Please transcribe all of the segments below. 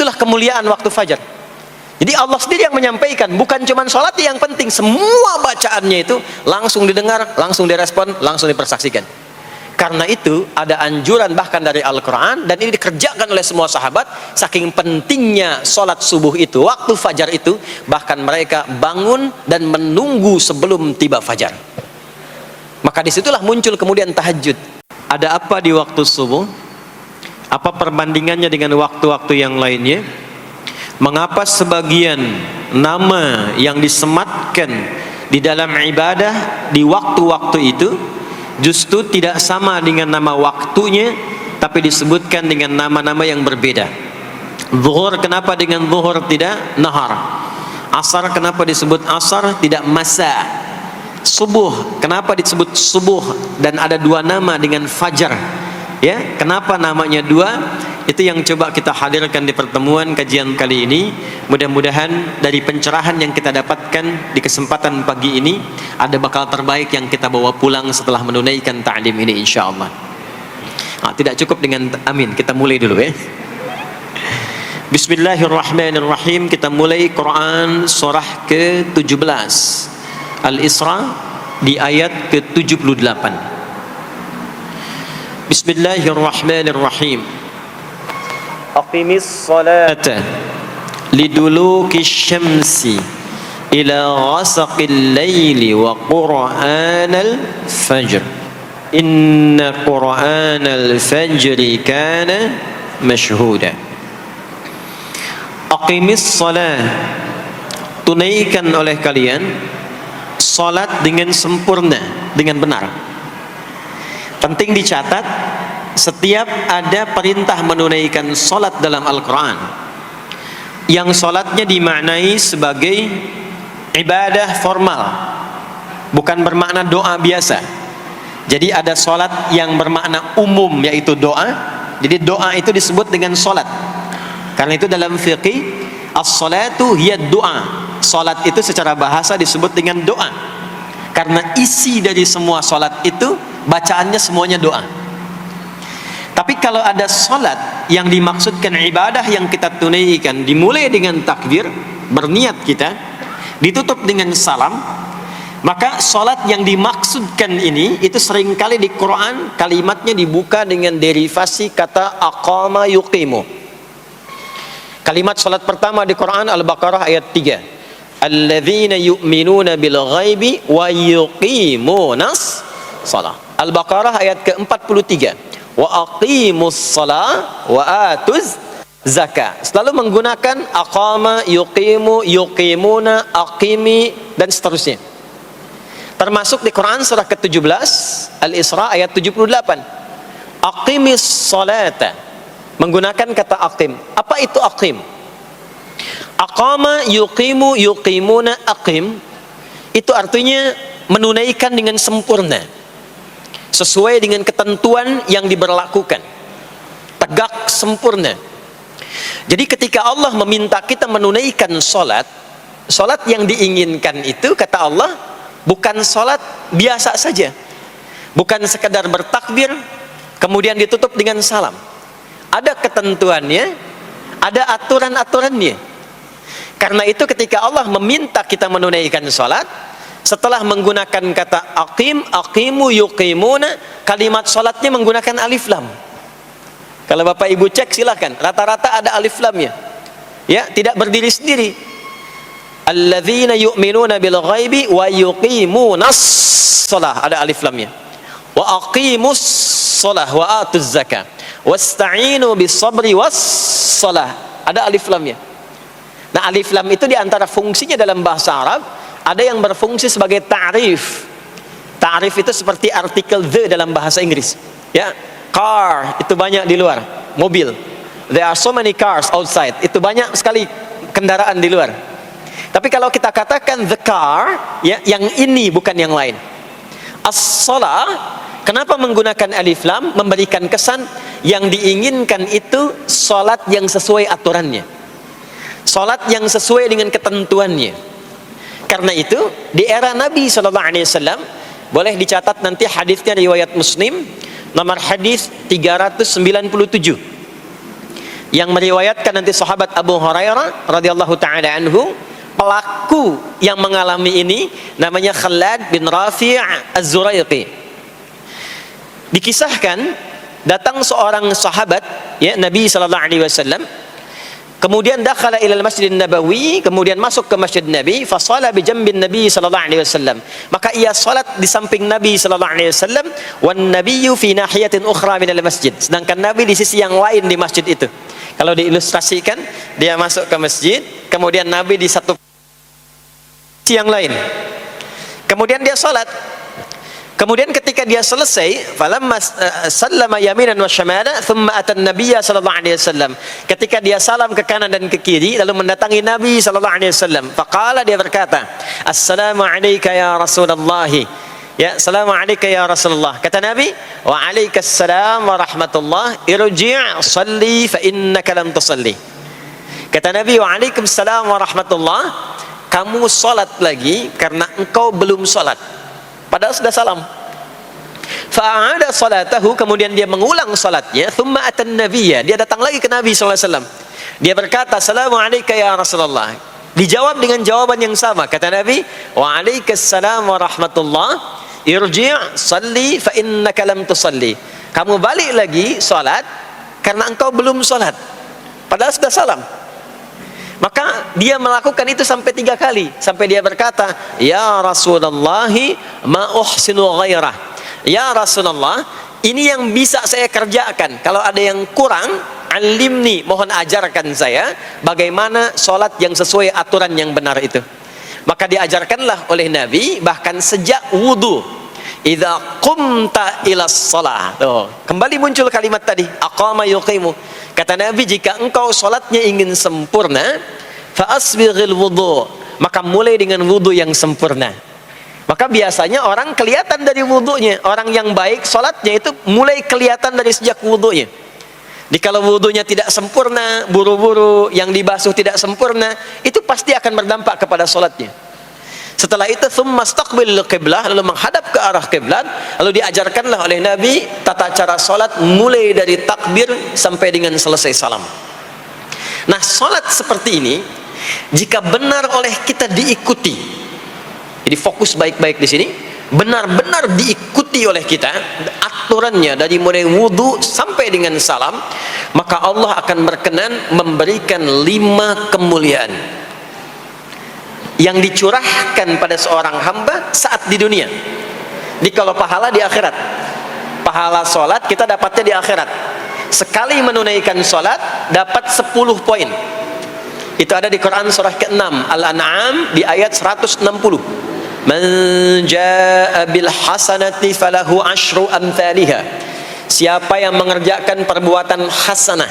Itulah kemuliaan waktu fajar. Jadi Allah sendiri yang menyampaikan, bukan cuma sholat yang penting, semua bacaannya itu langsung didengar, langsung direspon, langsung dipersaksikan. Karena itu ada anjuran bahkan dari Al-Quran, dan ini dikerjakan oleh semua sahabat. Saking pentingnya sholat subuh itu, waktu fajar itu, bahkan mereka bangun dan menunggu sebelum tiba fajar. Maka disitulah muncul kemudian tahajud. Ada apa di waktu subuh? Apa perbandingannya dengan waktu-waktu yang lainnya? Mengapa sebagian nama yang disematkan di dalam ibadah di waktu-waktu itu justru tidak sama dengan nama waktunya, tapi disebutkan dengan nama-nama yang berbeda? Zuhur kenapa dengan zuhur tidak nahar? Asar kenapa disebut asar tidak masa? Subuh kenapa disebut subuh dan ada dua nama dengan fajar? Ya, kenapa namanya dua? Itu yang coba kita hadirkan di pertemuan kajian kali ini. Mudah-mudahan dari pencerahan yang kita dapatkan di kesempatan pagi ini ada bakal terbaik yang kita bawa pulang setelah menunaikan ta'lim ini insyaallah. Tidak cukup dengan amin, kita mulai dulu ya. Bismillahirrahmanirrahim. Kita mulai Quran surah ke-17 Al-Isra di ayat ke-78. Bismillahirrahmanirrahim. Aqimis salata liduluki syamsi ila ghasaqil laili wa qur'anal fajr inna qur'anal fajri kana mashhuda. Aqimis salat, tunaikan oleh kalian salat dengan sempurna, dengan benar. Penting dicatat, setiap ada perintah menunaikan solat dalam Al-Quran, yang solatnya dimaknai sebagai ibadah formal, bukan bermakna doa biasa. Jadi ada solat yang bermakna umum, yaitu doa. Jadi doa itu disebut dengan solat. Karena itu dalam fiqih, as-salatu hiya doa. Solat itu secara bahasa disebut dengan doa. Karena isi dari semua solat itu, bacaannya semuanya doa. Tapi kalau ada solat yang dimaksudkan ibadah yang kita tunaikan, dimulai dengan takbir, berniat kita, ditutup dengan salam, maka solat yang dimaksudkan ini, itu seringkali di Quran kalimatnya dibuka dengan derivasi kata aqama yuqimu. Kalimat solat pertama di Quran Al-Baqarah ayat 3. Alladzina yu'minuna bil ghaibi wa yuqimunas shalah. Al-Baqarah ayat ke-43. Wa aqimus shalah wa atuz zakah. Selalu menggunakan aqama, yuqimu, yuqimuna, aqimi dan seterusnya. Termasuk di Quran surah ke-17 Al-Isra ayat 78. Aqimis salata, menggunakan kata aqim. Apa itu aqim? Aqama, yuqimu, yuqimuna, aqim, itu artinya menunaikan dengan sempurna, sesuai dengan ketentuan yang diberlakukan, tegak sempurna. Jadi ketika Allah meminta kita menunaikan solat, solat yang diinginkan itu kata Allah bukan solat biasa saja, bukan sekadar bertakbir kemudian ditutup dengan salam. Ada ketentuannya, ada aturan-aturannya. Karena itu ketika Allah meminta kita menunaikan solat, setelah menggunakan kata aqim, aqimu, yuqimuna, kalimat solatnya menggunakan alif lam. Kalau Bapak Ibu cek silakan, rata-rata ada alif lamnya. Ya, tidak berdiri sendiri. Alladzina yu'minuna bil ghaibi wa yuqimunas shalah, ada alif lamnya. Wa aqimus shalah wa atuz zakah. Wasta'inu bis sabri was shalah, ada alif lamnya. Nah, alif lam itu diantara fungsinya dalam bahasa Arab, ada yang berfungsi sebagai ta'rif. Ta'rif itu seperti artikel the dalam bahasa Inggris. Ya, car itu banyak di luar, mobil. There are so many cars outside. Itu banyak sekali kendaraan di luar. Tapi kalau kita katakan the car, ya, yang ini bukan yang lain. As-shalah, kenapa menggunakan alif lam? Memberikan kesan yang diinginkan itu salat yang sesuai aturannya. Salat yang sesuai dengan ketentuannya. Karena itu di era Nabi SAW, boleh dicatat nanti hadisnya riwayat Muslim, nomor hadis 397. yang meriwayatkan nanti sahabat Abu Hurairah radhiyallahu taala anhu. Pelaku yang mengalami ini namanya Khalad bin Rafi' Az-Zuraiqi. Dikisahkan datang seorang sahabat ya Nabi sallallahu alaihi wasallam, kemudian dakhala ila al-Masjid Nabawi, kemudian masuk ke Masjid Nabi, fa shala bi jambin Nabi sallallahu alaihi wasallam. Maka ia salat di samping Nabi sallallahu alaihi wasallam, wan nabiyyu fi nahiyatin ukhra min al-masjid. Sedangkan Nabi di sisi yang lain di masjid itu. Kalau diilustrasikan, dia masuk ke masjid, kemudian Nabi di satu sisi yang lain. Kemudian dia salat. Kemudian ketika dia selesai, falamma sallama yaminan wa shamala, thumma atan nabiyya sallallahu alaihi wasallam. Ketika dia salam ke kanan dan ke kiri, lalu mendatangi Nabi sallallahu alaihi wasallam. Faqala, dia berkata, "Assalamu alayka ya Rasulullah." Ya, assalamu alayka ya Rasulullah. Kata Nabi, "Wa alaikassalam wa rahmatullah. Irji' shalli fa innaka lam tusalli." Kata Nabi, "Wa alaikassalam wa rahmatullah. Kamu salat lagi karena engkau belum salat." Padahal sudah salam. Fa'ada salatahu, kemudian dia mengulang salatnya. Thumma atan nabiyya, dia datang lagi ke Nabi sallallahu alaihi wasallam. Dia berkata, "Assalamu alayka ya Rasulullah." Dijawab dengan jawaban yang sama. Kata Nabi, "Wa alaikassalam wa rahmatullah. Irji' salli fa innaka lam tusalli." Kamu balik lagi salat karena engkau belum salat. Padahal sudah salam. Maka dia melakukan itu sampai 3 kali, sampai dia berkata, "Ya Rasulullah, ma uhsinu ghairah." Ya Rasulullah, ini yang bisa saya kerjakan. Kalau ada yang kurang, alimni, mohon ajarkan saya bagaimana sholat yang sesuai aturan yang benar itu. Maka diajarkanlah oleh Nabi bahkan sejak wudu. Idza qumta ila shalah. Kembali muncul kalimat tadi, aqama yuqimu. Kata Nabi, jika engkau sholatnya ingin sempurna, fa asbighil wudu, maka mulai dengan wudu yang sempurna. Maka biasanya orang kelihatan dari wudunya. Orang yang baik sholatnya itu mulai kelihatan dari sejak wudunya. Jadi kalau wudunya tidak sempurna, buru-buru, yang dibasuh tidak sempurna, itu pasti akan berdampak kepada sholatnya. Setelah itu, thumma istaqbil qiblah, lalu menghadap ke arah kiblat, lalu diajarkanlah oleh Nabi tata cara sholat mulai dari takbir sampai dengan selesai salam. Nah, sholat seperti ini jika benar oleh kita diikuti, jadi fokus baik-baik di sini, benar-benar diikuti oleh kita aturannya dari mulai wudu sampai dengan salam, maka Allah akan berkenan memberikan 5 kemuliaan yang dicurahkan pada seorang hamba saat di dunia. Jadi kalau pahala di akhirat, pahala sholat kita dapatnya di akhirat. Sekali menunaikan sholat dapat 10 poin. Itu ada di Quran surah ke-6 Al-An'am di ayat 160. Man jaa bil hasanati falahu asyru amthaliha. Siapa yang mengerjakan perbuatan hasanah,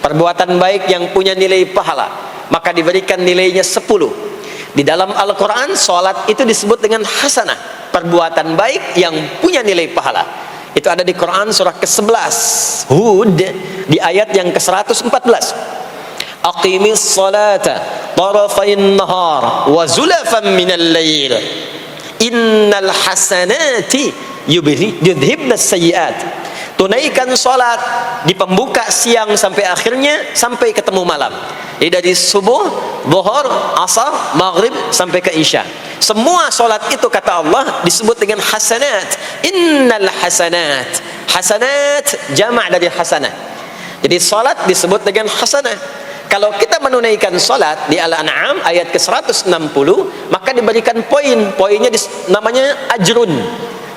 perbuatan baik yang punya nilai pahala, maka diberikan nilainya 10. Di dalam Al-Quran, sholat itu disebut dengan hasanah, perbuatan baik yang punya nilai pahala. Itu ada di Quran surah ke-11 Hud di ayat yang ke-114. Aqimis salata tarafayn nahar wa zulafan minal lail innal hasanati yudhibnas sayyiat. Tunaikan sholat di pembuka siang sampai akhirnya, sampai ketemu malam. Jadi dari subuh, zuhur, asar, maghrib sampai ke isya. Semua sholat itu kata Allah disebut dengan hasanat. Innal hasanat. Hasanat jama' dari hasanah. Jadi sholat disebut dengan hasanah. Kalau kita menunaikan sholat di Al-An'am ayat ke-160, maka diberikan poin. Poinnya namanya ajrun.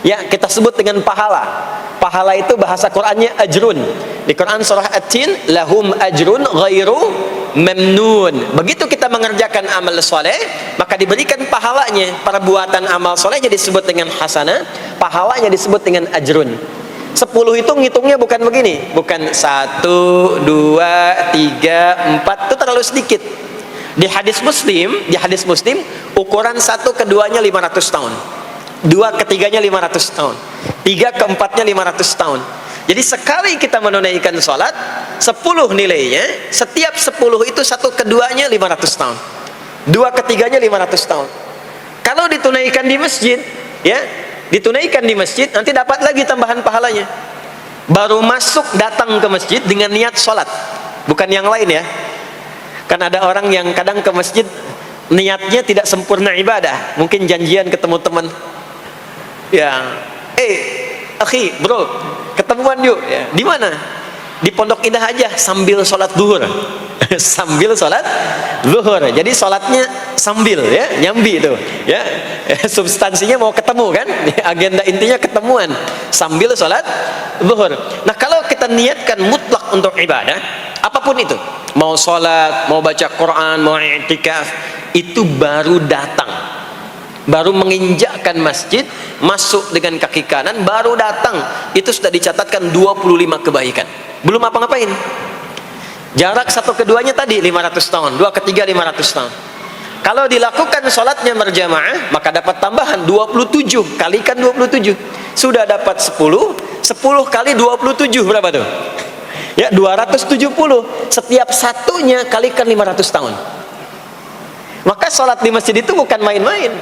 Ya, kita sebut dengan pahala. Pahala itu bahasa Qur'annya ajrun. Di Quran surah At-Tin, lahum ajrun ghairu mamnun. Begitu kita mengerjakan amal soleh, maka diberikan pahalanya. Perbuatan amal solehnya disebut dengan hasanah, pahalanya disebut dengan ajrun. 10 itu ngitungnya bukan begini, bukan 1, 2, 3, 4, itu terlalu sedikit. Di hadis Muslim, ukuran 1 keduanya 500 tahun. 2 ketiganya 500 tahun, 3 keempatnya 500 tahun. Jadi sekali kita menunaikan sholat 10 nilainya, setiap 10 itu 1 keduanya 500 tahun, 2 ketiganya 500 tahun. Kalau ditunaikan di masjid, ya, ditunaikan di masjid, nanti dapat lagi tambahan pahalanya. Baru masuk datang ke masjid dengan niat sholat, bukan yang lain ya. Kan ada orang yang kadang ke masjid niatnya tidak sempurna ibadah, mungkin janjian ketemu teman, ya, akhi, bro, ketemuan yuk, ya. Di mana? Di Pondok Indah aja, sambil sholat zuhur. Sambil sholat zuhur, jadi sholatnya sambil, ya, nyambi itu, ya. Substansinya mau ketemu kan, agenda intinya ketemuan sambil sholat zuhur. Nah, kalau kita niatkan mutlak untuk ibadah, apapun itu, mau sholat, mau baca Quran, mau i'tikaf, itu baru datang, baru menginjakkan masjid, masuk dengan kaki kanan, baru datang, itu sudah dicatatkan 25 kebaikan, belum apa-ngapain. Jarak satu keduanya tadi 500 tahun, dua ketiga 500 tahun. Kalau dilakukan sholatnya berjamaah, maka dapat tambahan 27, kalikan 27, sudah dapat 10 kali 27 berapa tuh? Ya, 270. Setiap satunya kalikan 500 tahun. Maka sholat di masjid itu bukan main-main.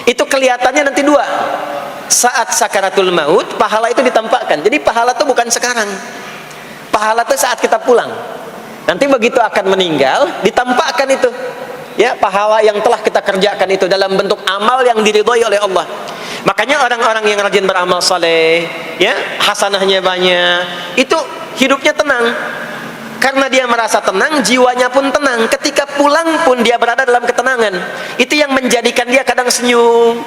Itu kelihatannya nanti dua. Saat sakaratul maut, pahala itu ditampakkan. Jadi pahala itu bukan sekarang. Pahala itu saat kita pulang. Nanti begitu akan meninggal, ditampakkan itu, ya, pahala yang telah kita kerjakan itu dalam bentuk amal yang diridhoi oleh Allah. Makanya orang-orang yang rajin beramal saleh, ya, hasanahnya banyak, itu hidupnya tenang. Karena dia merasa tenang, jiwanya pun tenang. Ketika pulang pun dia berada dalam ketenangan. Itu yang menjadikan dia kadang senyum.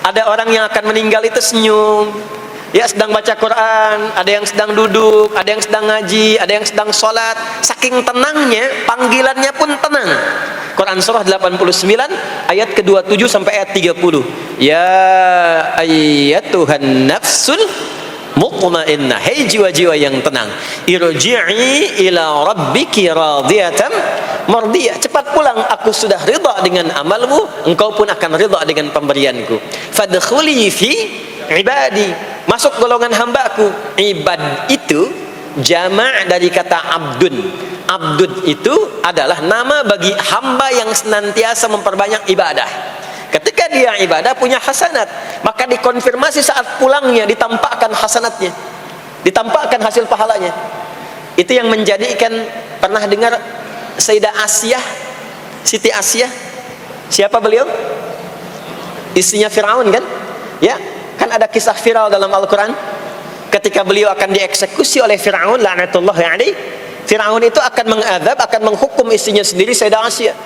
Ada orang yang akan meninggal itu senyum, ya, sedang baca Quran, ada yang sedang duduk, ada yang sedang ngaji, ada yang sedang sholat. Saking tenangnya, panggilannya pun tenang. Quran surah 89 ayat ke-27 sampai ayat 30. Ya ayyatuhan nafsul mutmainnah, hei jiwa-jiwa yang tenang, irji'i ila rabbiki radiyatan mardiyah, cepat pulang, aku sudah ridha dengan amalmu, engkau pun akan ridha dengan pemberianku. Fadkhuli fi ibadi, masuk golongan hambaku. Ibad itu jama' dari kata abdun. Abdun itu adalah nama bagi hamba yang senantiasa memperbanyak ibadah. Ketika dia ibadah punya hasanat, maka dikonfirmasi saat pulangnya, ditampakkan hasanatnya, ditampakkan hasil pahalanya. Itu yang menjadikan, pernah dengar Sayyidah Asyah, Siti Asyah? Siapa beliau? Istrinya Fir'aun kan? Ya, kan ada kisah viral dalam Al-Quran. Ketika beliau akan dieksekusi oleh Fir'aun, la'natullahi alaih, Fir'aun itu akan mengadab, akan menghukum istrinya sendiri, Sayyidah Asyah.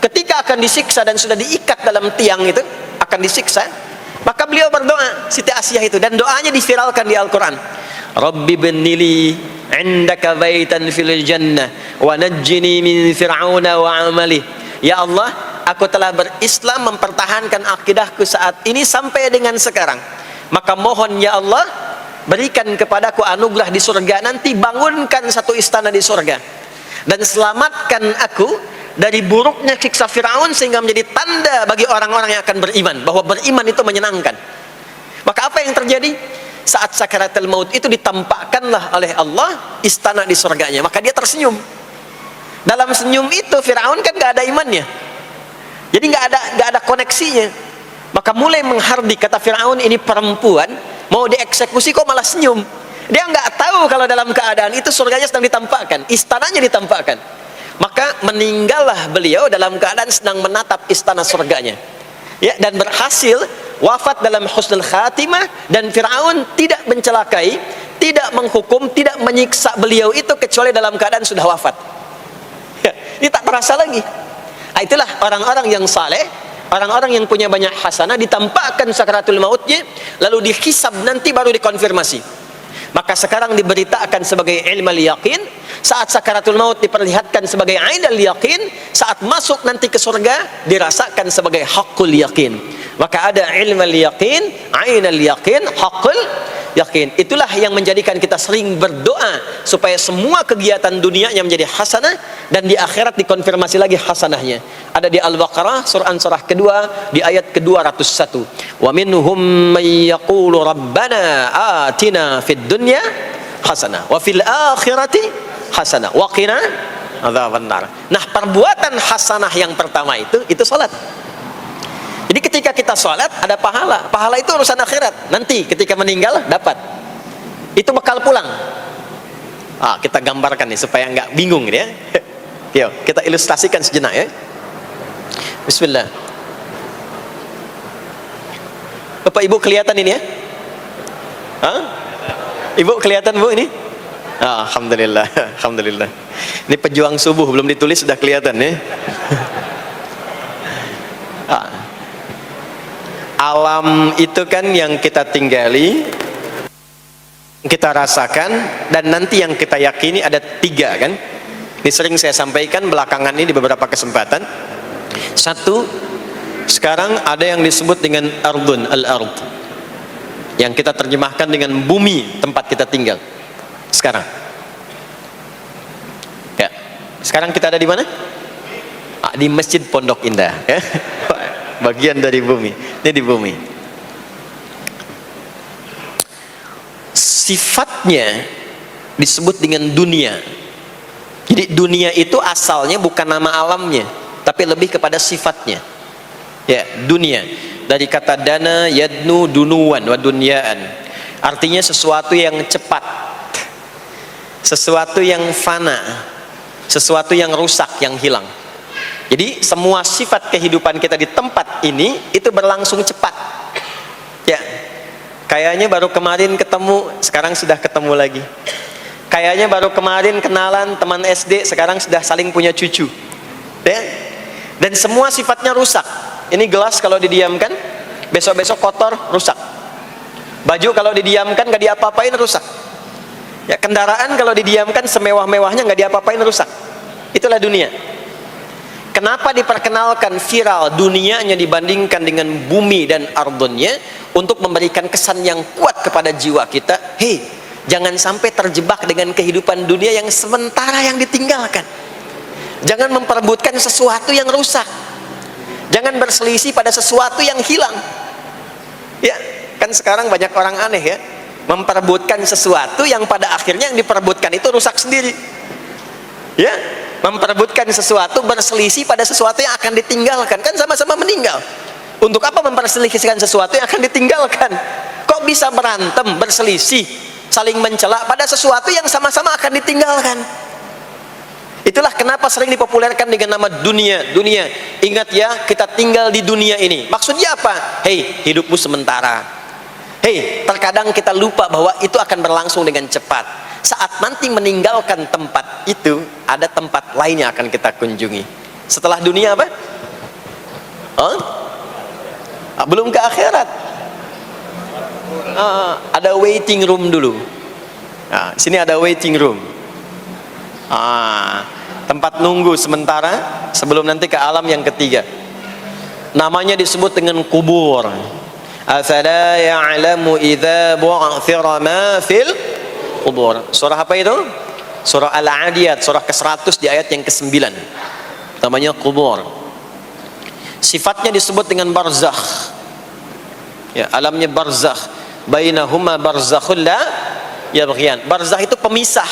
Ketika akan disiksa dan sudah diikat dalam tiang itu, akan disiksa, maka beliau berdoa, Siti Asyah itu, dan doanya diviralkan di Al-Quran. Rabbi bnili indaka baitan fil jannah wa najjini min fir'auna wa amali. Ya Allah, aku telah berislam, mempertahankan akidahku saat ini sampai dengan sekarang, maka mohon ya Allah, berikan kepadaku anugerah di surga nanti, bangunkan satu istana di surga, dan selamatkan aku dari buruknya siksa Fir'aun, sehingga menjadi tanda bagi orang-orang yang akan beriman bahwa beriman itu menyenangkan. Maka apa yang terjadi? Saat sakaratul maut itu ditampakkanlah oleh Allah istana di surganya, maka dia tersenyum. Dalam senyum itu Fir'aun kan gak ada imannya, jadi gak ada koneksinya. Maka mulai menghardik, kata Fir'aun, ini perempuan mau dieksekusi kok malah senyum. Dia nggak tahu kalau dalam keadaan itu surganya sedang ditampakkan, istananya ditampakkan. Maka meninggallah beliau dalam keadaan sedang menatap istana surganya, ya, dan berhasil wafat dalam husnul khatimah. Dan Fir'aun tidak mencelakai, tidak menghukum, tidak menyiksa beliau itu kecuali dalam keadaan sudah wafat, ya, ini tak terasa lagi. Nah, itulah orang-orang yang saleh, orang-orang yang punya banyak hasanah, ditampakkan sakaratul mautnya, lalu dihisab, nanti baru dikonfirmasi. Maka sekarang diberitakan sebagai ilmal yaqin, saat sakaratul maut diperlihatkan sebagai ainal yaqin, saat masuk nanti ke surga dirasakan sebagai haqqul yaqin. Maka ada ilmal yaqin, ainal yaqin, haqqul yaqin. Itulah yang menjadikan kita sering berdoa supaya semua kegiatan dunianya menjadi hasanah, dan di akhirat dikonfirmasi lagi hasanahnya. Ada di Al-Baqarah surah kedua di ayat ke-201. Wa minhum may yaqulu rabbana atina fid dunya hasanah wa fil akhirati hasanah wa qina adzabannar. Nah, perbuatan hasanah yang pertama itu salat. Jadi ketika kita salat ada pahala. Pahala itu urusan akhirat. Nanti ketika meninggal dapat. Itu bekal pulang. Kita gambarkan nih supaya nggak bingung ya. Yuk, kita ilustrasikan sejenak ya. Bismillah. Bapak Ibu kelihatan ini ya? Ibu kelihatan Bu ini? Alhamdulillah, alhamdulillah. Ini pejuang subuh belum ditulis sudah kelihatan ya. Alam itu kan yang kita tinggali, kita rasakan, dan nanti yang kita yakini ada 3 kan. Ini sering saya sampaikan belakangan ini di beberapa kesempatan. 1, sekarang ada yang disebut dengan ardun, al-ard, yang kita terjemahkan dengan bumi tempat kita tinggal sekarang. Ya, sekarang kita ada di mana? Di Masjid Pondok Indah ya. Bagian dari bumi. Ini di bumi. Sifatnya disebut dengan dunia. Jadi dunia itu asalnya bukan nama alamnya, tapi lebih kepada sifatnya. Ya, dunia. Dari kata dana, yadnu, dunuan, wa dunyaan. Artinya sesuatu yang cepat, sesuatu yang fana, sesuatu yang rusak, yang hilang. Jadi semua sifat kehidupan kita di tempat ini itu berlangsung cepat. Ya, kayaknya baru kemarin ketemu, sekarang sudah ketemu lagi. Kayaknya baru kemarin kenalan teman SD, sekarang sudah saling punya cucu. Ya, dan semua sifatnya rusak. Ini gelas kalau didiamkan, besok-besok kotor, rusak. Baju kalau didiamkan nggak diapa-apain, rusak. Ya, kendaraan kalau didiamkan semewah-mewahnya nggak diapa-apain, rusak. Itulah dunia. Kenapa diperkenalkan viral dunianya dibandingkan dengan bumi dan ardunnya? Untuk memberikan kesan yang kuat kepada jiwa kita. Hei, jangan sampai terjebak dengan kehidupan dunia yang sementara yang ditinggalkan. Jangan memperebutkan sesuatu yang rusak. Jangan berselisih pada sesuatu yang hilang. Ya, kan sekarang banyak orang aneh ya, memperebutkan sesuatu yang pada akhirnya yang diperebutkan itu rusak sendiri. Ya, memperebutkan sesuatu, berselisih pada sesuatu yang akan ditinggalkan, kan sama-sama meninggal. Untuk apa memperselisihkan sesuatu yang akan ditinggalkan? Kok bisa berantem, berselisih, saling mencela pada sesuatu yang sama-sama akan ditinggalkan? Itulah kenapa sering dipopulerkan dengan nama dunia. Dunia, ingat ya, kita tinggal di dunia ini. Maksudnya apa? Hei, hidupmu sementara. Hei, terkadang kita lupa bahwa itu akan berlangsung dengan cepat. Saat nanti meninggalkan tempat itu, ada tempat lain yang akan kita kunjungi. Setelah dunia apa? Belum ke akhirat. Ada waiting room dulu. Nah, sini ada waiting room. Tempat nunggu sementara sebelum nanti ke alam yang ketiga. Namanya disebut dengan kubur. Afala ya'lamu idza bu'thira ma fil kubur. Surah apa itu? Surah Al-Adiyat, surah ke-100 di ayat yang ke-9. Namanya kubur. Sifatnya disebut dengan barzakh. Ya, alamnya barzakh. Bainahuma barzakhul la yabghiyan. Barzakh itu pemisah.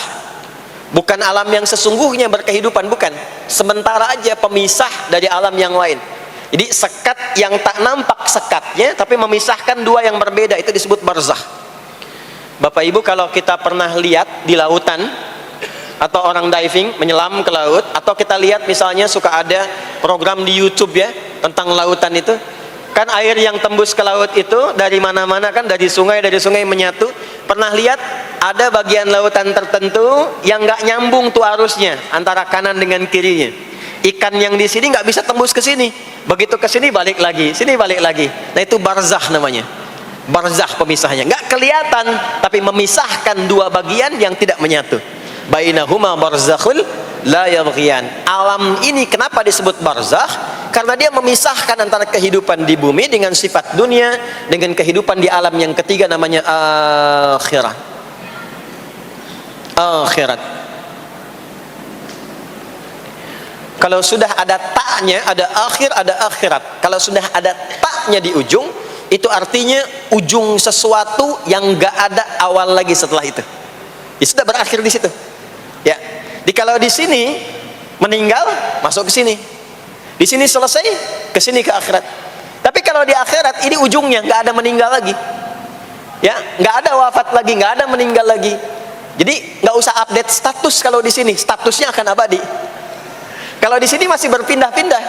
Bukan alam yang sesungguhnya berkehidupan, bukan. Sementara aja pemisah dari alam yang lain. Jadi sekat yang tak nampak sekatnya, tapi memisahkan dua yang berbeda, itu disebut barzakh. Bapak Ibu, kalau kita pernah lihat di lautan, atau orang diving menyelam ke laut, atau kita lihat misalnya suka ada program di YouTube ya tentang lautan itu, kan air yang tembus ke laut itu dari mana-mana kan, dari sungai menyatu. Pernah lihat ada bagian lautan tertentu yang nggak nyambung tuh arusnya antara kanan dengan kirinya. Ikan yang di sini nggak bisa tembus ke sini, begitu ke sini balik lagi, sini balik lagi. Nah itu barzakh namanya. Barzakh pemisahnya, nggak kelihatan tapi memisahkan dua bagian yang tidak menyatu. Bainahuma barzakhul la yabghiyan. Alam ini kenapa disebut barzakh? Karena dia memisahkan antara kehidupan di bumi dengan sifat dunia dengan kehidupan di alam yang ketiga, namanya akhirat. Akhirat. Kalau sudah ada taknya, ada akhir, ada akhirat. Kalau sudah ada taknya di ujung, itu artinya ujung sesuatu yang gak ada awal lagi setelah itu. Ya sudah berakhir di situ. Ya. Di kalau di sini meninggal, masuk ke sini. Di sini selesai, ke sini ke akhirat. Tapi kalau di akhirat ini ujungnya nggak ada meninggal lagi. Ya, nggak ada wafat lagi, nggak ada meninggal lagi. Jadi nggak usah update status kalau di sini, statusnya akan abadi. Kalau di sini masih berpindah-pindah.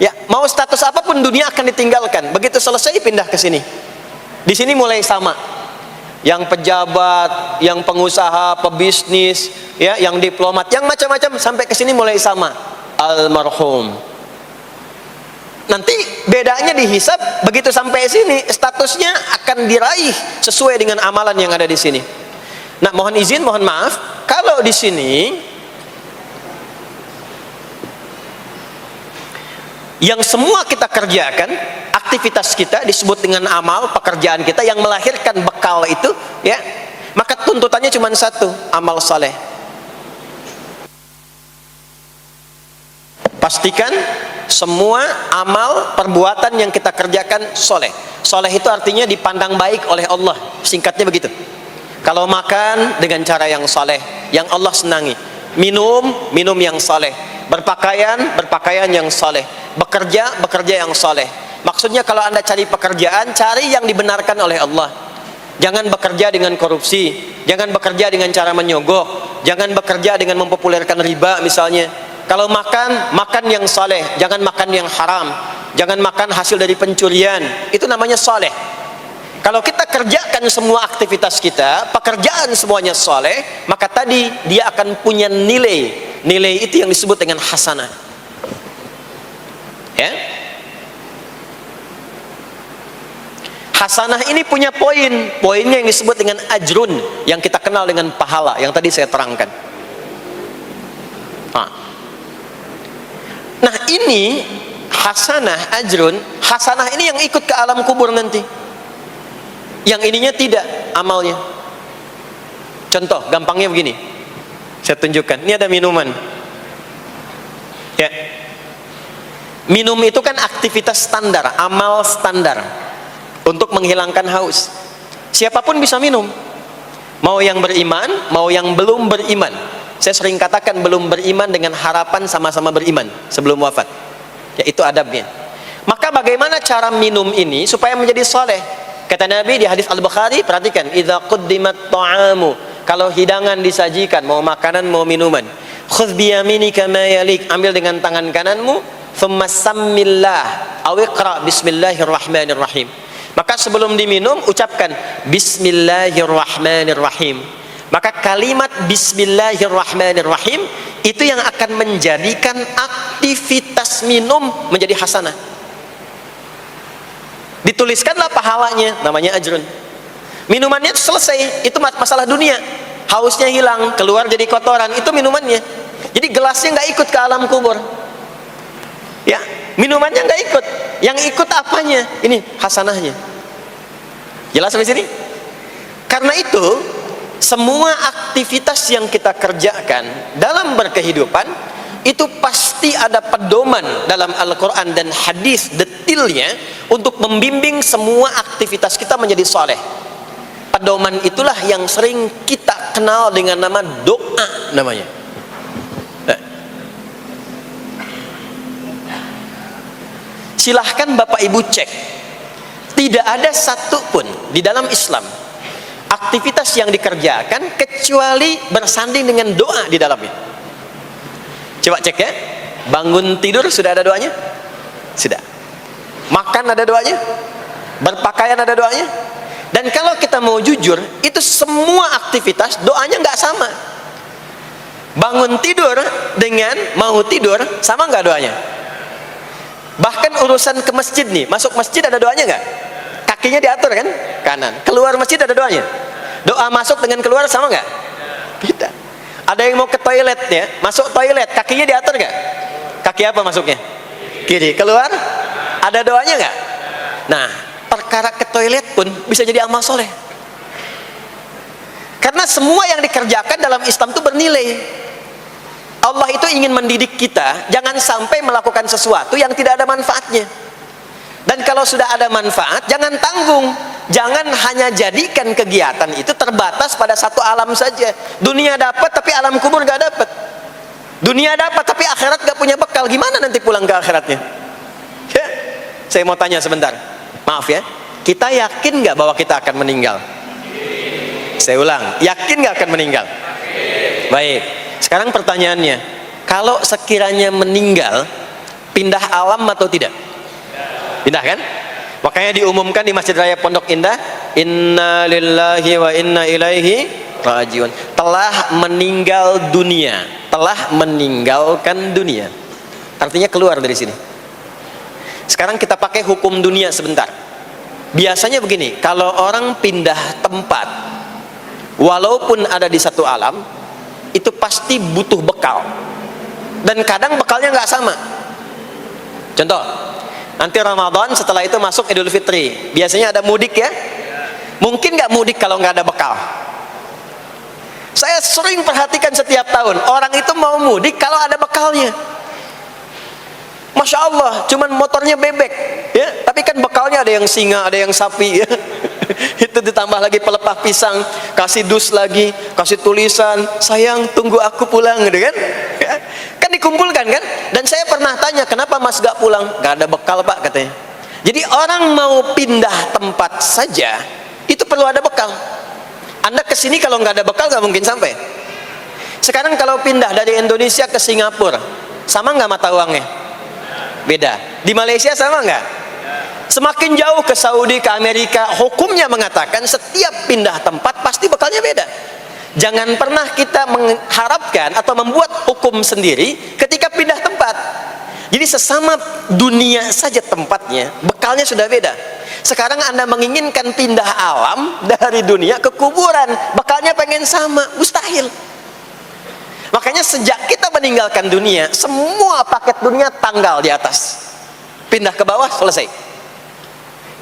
Ya, mau status apapun dunia akan ditinggalkan. Begitu selesai pindah ke sini. Di sini mulai sama. Yang pejabat, yang pengusaha, pebisnis, ya, yang diplomat, yang macam-macam sampai ke sini mulai sama. Almarhum. Nanti bedanya dihisab, begitu sampai sini statusnya akan diraih sesuai dengan amalan yang ada di sini. Nah, mohon izin, mohon maaf, kalau di sini yang semua kita kerjakan, aktivitas kita disebut dengan amal, pekerjaan kita yang melahirkan bekal itu, ya, maka tuntutannya cuma satu, amal saleh. Pastikan semua amal perbuatan yang kita kerjakan soleh. Soleh itu artinya dipandang baik oleh Allah, singkatnya begitu. Kalau makan dengan cara yang soleh, yang Allah senangi. Minum yang soleh. Berpakaian yang soleh. Bekerja yang soleh. Maksudnya kalau Anda cari pekerjaan, cari yang dibenarkan oleh Allah. Jangan bekerja dengan korupsi, jangan bekerja dengan cara menyogok, jangan bekerja dengan mempopulerkan riba misalnya. Kalau makan yang soleh, jangan makan yang haram, jangan makan hasil dari pencurian, itu namanya soleh. Kalau kita kerjakan semua aktivitas kita, pekerjaan semuanya soleh, maka tadi dia akan punya nilai. Nilai itu yang disebut dengan hasanah. Ya. Hasanah ini punya poinnya yang disebut dengan ajrun, yang kita kenal dengan pahala, yang tadi saya terangkan. Nah ini hasanah, ajrun, hasanah ini yang ikut ke alam kubur nanti. Yang ininya tidak amalnya. Contoh gampangnya begini, saya tunjukkan. Ini ada minuman. Ya. Minum itu kan aktivitas standar, amal standar untuk menghilangkan haus. Siapapun bisa minum. Mau yang beriman, mau yang belum beriman. Saya sering katakan belum beriman dengan harapan sama-sama beriman sebelum wafat. Ya, itu adabnya. Maka bagaimana cara minum ini supaya menjadi soleh? Kata Nabi di hadis Al-Bukhari, perhatikan, idza quddimat ta'amu, kalau hidangan disajikan, mau makanan mau minuman, khudh bi yaminika ma yalik, ambil dengan tangan kananmu, thumma sammillah aw iqra bismillahirrahmanirrahim. Maka sebelum diminum ucapkan bismillahirrahmanirrahim. Maka kalimat bismillahirrahmanirrahim itu yang akan menjadikan aktivitas minum menjadi hasanah. Dituliskanlah pahalanya, namanya ajrun. Minumannya itu selesai, itu masalah dunia. Hausnya hilang, keluar jadi kotoran, itu minumannya. Jadi gelasnya nggak ikut ke alam kubur. Ya, minumannya nggak ikut. Yang ikut apanya? Ini hasanahnya. Jelas sampai sini? Karena itu, semua aktivitas yang kita kerjakan dalam berkehidupan itu pasti ada pedoman dalam Al-Quran dan hadis detailnya untuk membimbing semua aktivitas kita menjadi soleh. Pedoman itulah yang sering kita kenal dengan nama doa namanya. Silahkan Bapak Ibu cek, tidak ada satupun di dalam Islam aktivitas yang dikerjakan kecuali bersanding dengan doa di dalamnya. Coba cek ya, bangun tidur sudah ada doanya? Sudah. Makan ada doanya? Berpakaian ada doanya? Dan kalau kita mau jujur, itu semua aktivitas doanya nggak sama. Bangun tidur dengan mau tidur sama nggak doanya? Bahkan urusan ke masjid nih, masuk masjid ada doanya nggak? Kakinya diatur kan? Kanan. Keluar masjid ada doanya? Doa masuk dengan keluar sama nggak? Beda. Ada yang mau ke toilet ya, masuk toilet, kakinya diatur nggak? Kaki apa masuknya? Kiri. Keluar? Ada doanya nggak? Nah, perkara ke toilet pun bisa jadi amal soleh. Karena semua yang dikerjakan dalam Islam itu bernilai. Allah itu ingin mendidik kita, jangan sampai melakukan sesuatu yang tidak ada manfaatnya. Dan kalau sudah ada manfaat, jangan tanggung. Jangan hanya jadikan kegiatan itu terbatas pada satu alam saja. Dunia dapat tapi alam kubur gak dapat. Dunia dapat tapi akhirat gak punya bekal. Gimana nanti pulang ke akhiratnya? Ya? Saya mau tanya sebentar. Maaf ya, kita yakin gak bahwa kita akan meninggal? Saya ulang, yakin nggak akan meninggal? Baik, sekarang pertanyaannya, kalau sekiranya meninggal, pindah alam atau tidak? Pindah kan? Makanya diumumkan di Masjid Raya Pondok Indah, inna lillahi wa inna ilaihi rajiun, telah meninggal dunia, telah meninggalkan dunia. Artinya keluar dari sini. Sekarang kita pakai hukum dunia sebentar. Biasanya begini, kalau orang pindah tempat, walaupun ada di satu alam, itu pasti butuh bekal. Dan kadang bekalnya nggak sama. Contoh, nanti Ramadan, setelah itu masuk Idul Fitri. Biasanya ada mudik ya. Mungkin nggak mudik kalau nggak ada bekal? Saya sering perhatikan setiap tahun, orang itu mau mudik kalau ada bekalnya. Masya Allah, cuman motornya bebek, ya. Tapi kan bekalnya ada yang singa, ada yang sapi, ya. Itu ditambah lagi pelepah pisang, kasih dus lagi, kasih tulisan, sayang tunggu aku pulang, gitu kan? Ya. Kan dikumpulkan kan? Dan saya pernah tanya, kenapa mas gak pulang? Gak ada bekal pak, katanya. Jadi orang mau pindah tempat saja, itu perlu ada bekal. Anda kesini kalau nggak ada bekal nggak mungkin sampai. Sekarang kalau pindah dari Indonesia ke Singapura, sama nggak mata uangnya? Beda. Di Malaysia sama nggak? Semakin jauh ke Saudi, ke Amerika, hukumnya mengatakan setiap pindah tempat pasti bekalnya beda. Jangan pernah kita mengharapkan atau membuat hukum sendiri ketika pindah tempat. Jadi sesama dunia saja tempatnya, bekalnya sudah beda. Sekarang Anda menginginkan pindah alam dari dunia ke kuburan, bekalnya pengen sama, mustahil. Makanya sejak kita meninggalkan dunia, semua paket dunia tanggal di atas, pindah ke bawah, selesai.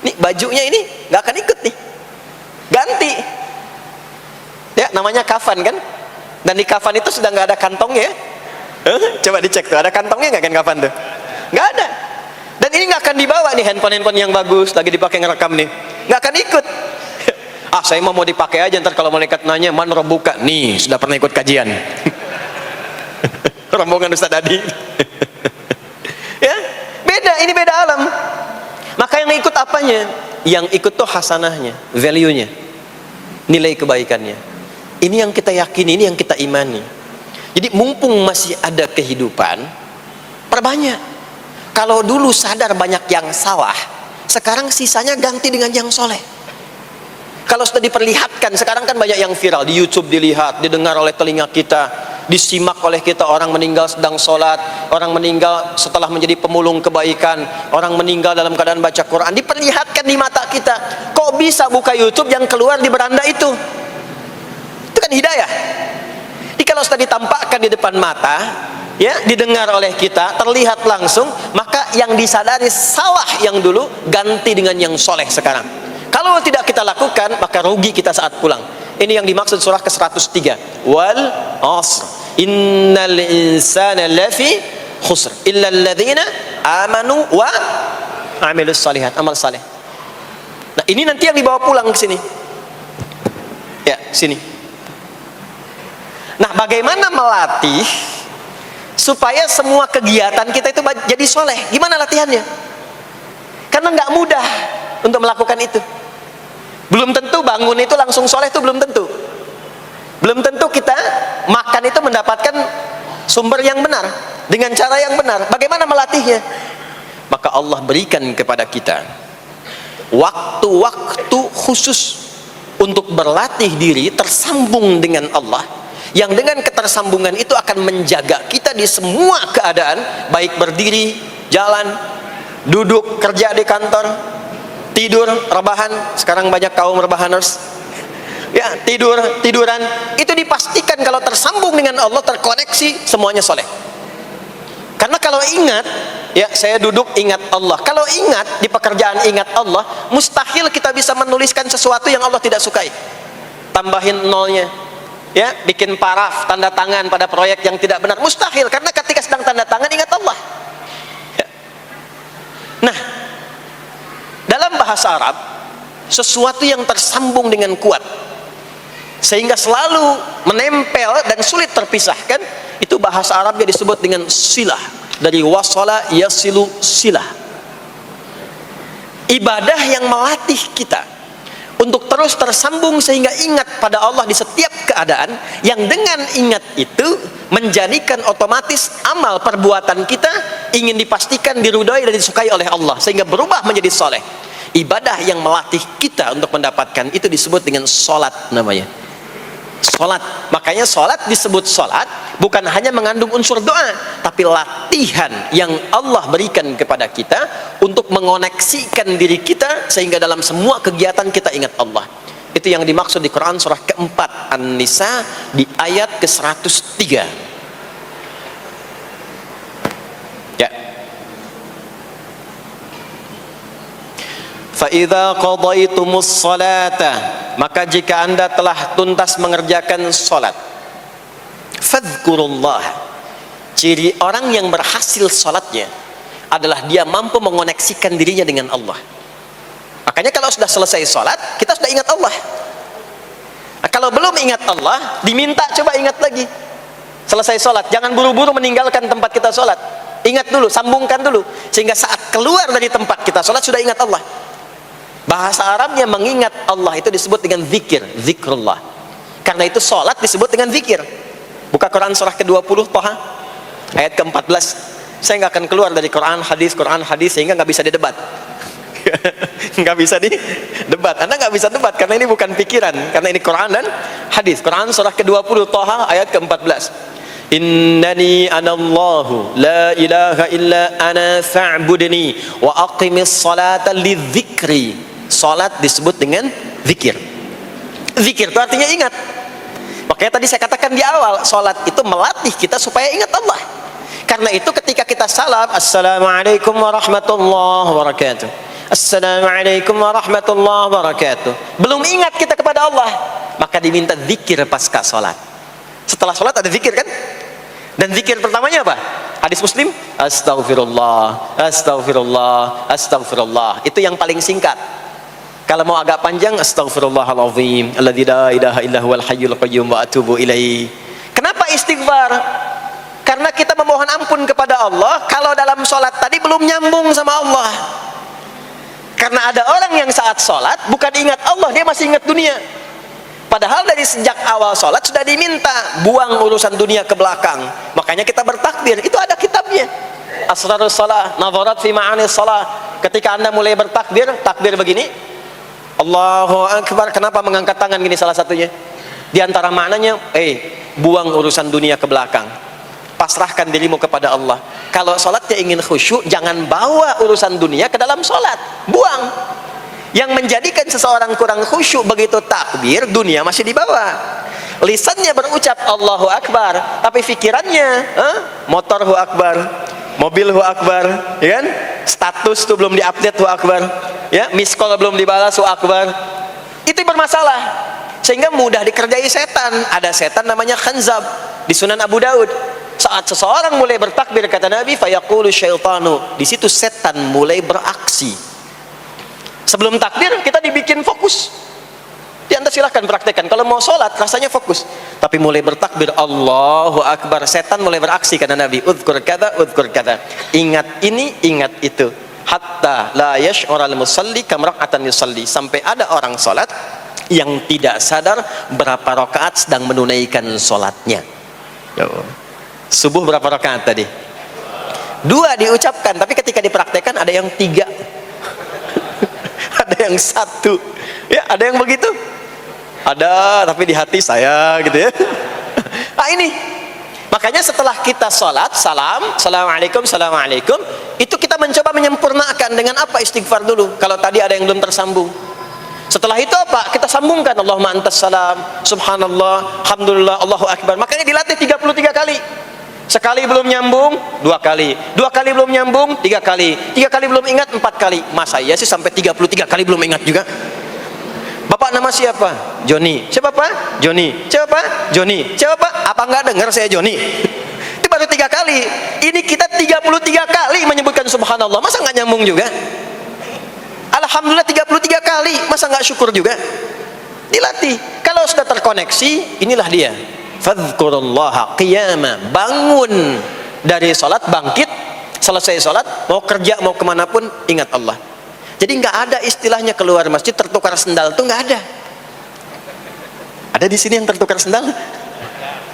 Nih bajunya ini nggak akan ikut nih, ganti. Ya namanya kafan kan, dan di kafan itu sudah nggak ada kantongnya. Coba dicek tuh, ada kantongnya nggak kan kafan tuh? Nggak ada. Dan ini nggak akan dibawa nih, handphone yang bagus lagi dipakai ngerekam nih, nggak akan ikut. Ah saya mau dipakai aja, ntar kalau malaikat nanya man rabbuka, nih sudah pernah ikut kajian. Rombongan Ustaz Adi. Ya beda, ini beda alam. Maka yang ikut apanya? Yang ikut tuh hasanahnya, value-nya, nilai kebaikannya. Ini yang kita yakini, ini yang kita imani. Jadi mumpung masih ada kehidupan, perbanyak. Kalau dulu sadar banyak yang salah, sekarang sisanya ganti dengan yang soleh. Kalau sudah diperlihatkan, sekarang kan banyak yang viral di YouTube, dilihat, didengar oleh telinga kita, disimak oleh kita, orang meninggal sedang sholat, orang meninggal setelah menjadi pemulung kebaikan, orang meninggal dalam keadaan baca Quran, diperlihatkan di mata kita. Kok bisa buka YouTube yang keluar di beranda itu? Itu kan hidayah. Jadi kalau sudah ditampakkan di depan mata, ya, didengar oleh kita, terlihat langsung, maka yang disadari salah yang dulu ganti dengan yang soleh sekarang. Kalau tidak kita lakukan, maka rugi kita saat pulang. Ini yang dimaksud surah ke-103, wal asr innal insana lafi khusr illa alladhina amanu wa amilus salihat, amal saleh. Nah ini nanti yang dibawa pulang ke sini, ya sini. Nah bagaimana melatih supaya semua kegiatan kita itu jadi soleh? Gimana latihannya? Karena nggak mudah untuk melakukan itu. Belum tentu bangun itu langsung soleh, itu belum tentu. Belum tentu kita makan itu mendapatkan sumber yang benar, dengan cara yang benar. Bagaimana melatihnya? Maka Allah berikan kepada kita waktu-waktu khusus untuk berlatih diri tersambung dengan Allah, yang dengan ketersambungan itu akan menjaga kita di semua keadaan, baik berdiri, jalan, duduk, kerja di kantor, tidur, rebahan. Sekarang banyak kaum rebahaners, ya, tiduran, itu dipastikan kalau tersambung dengan Allah, terkoneksi, semuanya soleh. Karena kalau ingat, ya saya duduk ingat Allah, kalau ingat di pekerjaan ingat Allah, mustahil kita bisa menuliskan sesuatu yang Allah tidak sukai. Tambahin nolnya, ya, bikin paraf, tanda tangan pada proyek yang tidak benar, mustahil. Karena ketika sedang tanda tangan ingat Allah, ya. Nah, dalam bahasa Arab, sesuatu yang tersambung dengan kuat sehingga selalu menempel dan sulit terpisahkan, itu bahasa Arabnya disebut dengan silah. Dari wasala yasilu silah. Ibadah yang melatih kita untuk terus tersambung sehingga ingat pada Allah di setiap keadaan, yang dengan ingat itu menjadikan otomatis amal perbuatan kita ingin dipastikan diridhoi dan disukai oleh Allah sehingga berubah menjadi soleh. Ibadah yang melatih kita untuk mendapatkan itu disebut dengan solat namanya. Solat. Makanya solat disebut solat bukan hanya mengandung unsur doa, tapi latihan yang Allah berikan kepada kita untuk mengoneksikan diri kita sehingga dalam semua kegiatan kita ingat Allah. Itu yang dimaksud di Quran surah keempat An-Nisa di ayat ke-103. Ya. فَإِذَا قَضَيْتُمُ الصَّلَاةَ, maka jika anda telah tuntas mengerjakan salat, fadhkurullah, ciri orang yang berhasil salatnya adalah dia mampu mengoneksikan dirinya dengan Allah. Makanya kalau sudah selesai salat, kita sudah ingat Allah. Nah, kalau belum ingat Allah, diminta coba ingat lagi. Selesai salat, jangan buru-buru meninggalkan tempat kita salat. Ingat dulu, sambungkan dulu, sehingga saat keluar dari tempat kita salat sudah ingat Allah. Bahasa Arabnya mengingat Allah itu disebut dengan zikir, zikrullah. Karena itu salat disebut dengan zikir. Buka Quran surah ke-20 Thaha ayat ke-14. Saya nggak akan keluar dari Quran hadis sehingga nggak bisa didebat. Nggak bisa didebat. Anda nggak bisa debat karena ini bukan pikiran, karena ini Quran dan hadis. Quran surah ke-20 Thaha ayat ke-14. Innani anallahu la ilaha illa ana fa'budni wa aqimis salata lidzikri. Salat disebut dengan zikir. Zikir itu artinya ingat. Makanya tadi saya katakan di awal, salat itu melatih kita supaya ingat Allah. Karena itu ketika kita salam, assalamualaikum warahmatullahi wabarakatuh, assalamualaikum warahmatullahi wabarakatuh, belum ingat kita kepada Allah, maka diminta zikir pasca salat. Setelah salat ada zikir kan? Dan zikir pertamanya apa? Hadis Muslim, astaghfirullah, astaghfirullah, astaghfirullah. Itu yang paling singkat. Kalau mau agak panjang, astaghfirullahalazim, alladzi la ilaha illa huwal hayyul qayyum wa atubu ilaihi. Kenapa istighfar? Karena kita memohon ampun kepada Allah kalau dalam sholat tadi belum nyambung sama Allah. Karena ada orang yang saat sholat bukan ingat Allah, dia masih ingat dunia. Padahal dari sejak awal sholat sudah diminta buang urusan dunia ke belakang. Makanya kita bertakbir, itu ada kitabnya. Asrarus shalah, nadharat fi ma'anis shalah. Ketika Anda mulai bertakbir, takbir begini, Allahu Akbar. Kenapa mengangkat tangan gini? Salah satunya di antara maknanya, buang urusan dunia ke belakang, pasrahkan dirimu kepada Allah. Kalau sholatnya ingin khusyuk, jangan bawa urusan dunia ke dalam sholat, buang. Yang menjadikan seseorang kurang khusyuk begitu takbir, dunia masih dibawa. Lisannya berucap Allahu Akbar, tapi pikirannya motor Hu Akbar, mobil Hu Akbar, ya kan? Status tuh belum diupdate Hu Akbar, ya, miss call belum dibalas Hu Akbar. Itu bermasalah, sehingga mudah dikerjai setan. Ada setan namanya khanzab di Sunan Abu Daud. Saat seseorang mulai bertakbir, kata Nabi, fayaqulu syaitanu, di situ setan mulai beraksi. Sebelum takbir kita dibikin fokus. Anda silahkan praktekkan. Kalau mau sholat rasanya fokus, tapi mulai bertakbir Allahu Akbar, setan mulai beraksi, kata Nabi, udhkur kada, udhkur kada. Ingat ini, ingat itu. Hatta la yash'ural musalli kamra'atan yusalli. Sampai ada orang sholat yang tidak sadar berapa rakaat sedang menunaikan sholatnya. Subuh berapa rakaat tadi? 2 diucapkan, tapi ketika dipraktekkan ada yang 3, ada yang 1, ya, ada yang begitu. Ada, tapi di hati saya gitu ya. Nah ini, makanya setelah kita sholat, salam, assalamualaikum, assalamualaikum, itu kita mencoba menyempurnakan dengan apa? Istighfar dulu. Kalau tadi ada yang belum tersambung, setelah itu apa? Kita sambungkan, Allahumma antas salam, subhanallah, alhamdulillah, Allahu Akbar. Makanya dilatih 33 kali. Sekali belum nyambung, 2 kali. 2 kali belum nyambung, 3 kali. 3 kali belum ingat, 4 kali. Masa iya sih sampai 33 kali belum ingat juga? Bapak nama siapa? Joni. Siapa Pak? Joni. Siapa Pak? Joni. Siapa Pak? Apa enggak dengar saya Joni? Itu baru 3 kali. Ini kita 33 kali menyebutkan subhanallah. Masa enggak nyambung juga? Alhamdulillah 33 kali. Masa enggak syukur juga? Dilatih. Kalau sudah terkoneksi, inilah dia. Fadhkurullaha qiyama. Bangun dari sholat, bangkit, selesai sholat, mau kerja, mau kemanapun, ingat Allah. Jadi nggak ada istilahnya keluar masjid tertukar sendal, tuh nggak ada. Ada di sini yang tertukar sendal?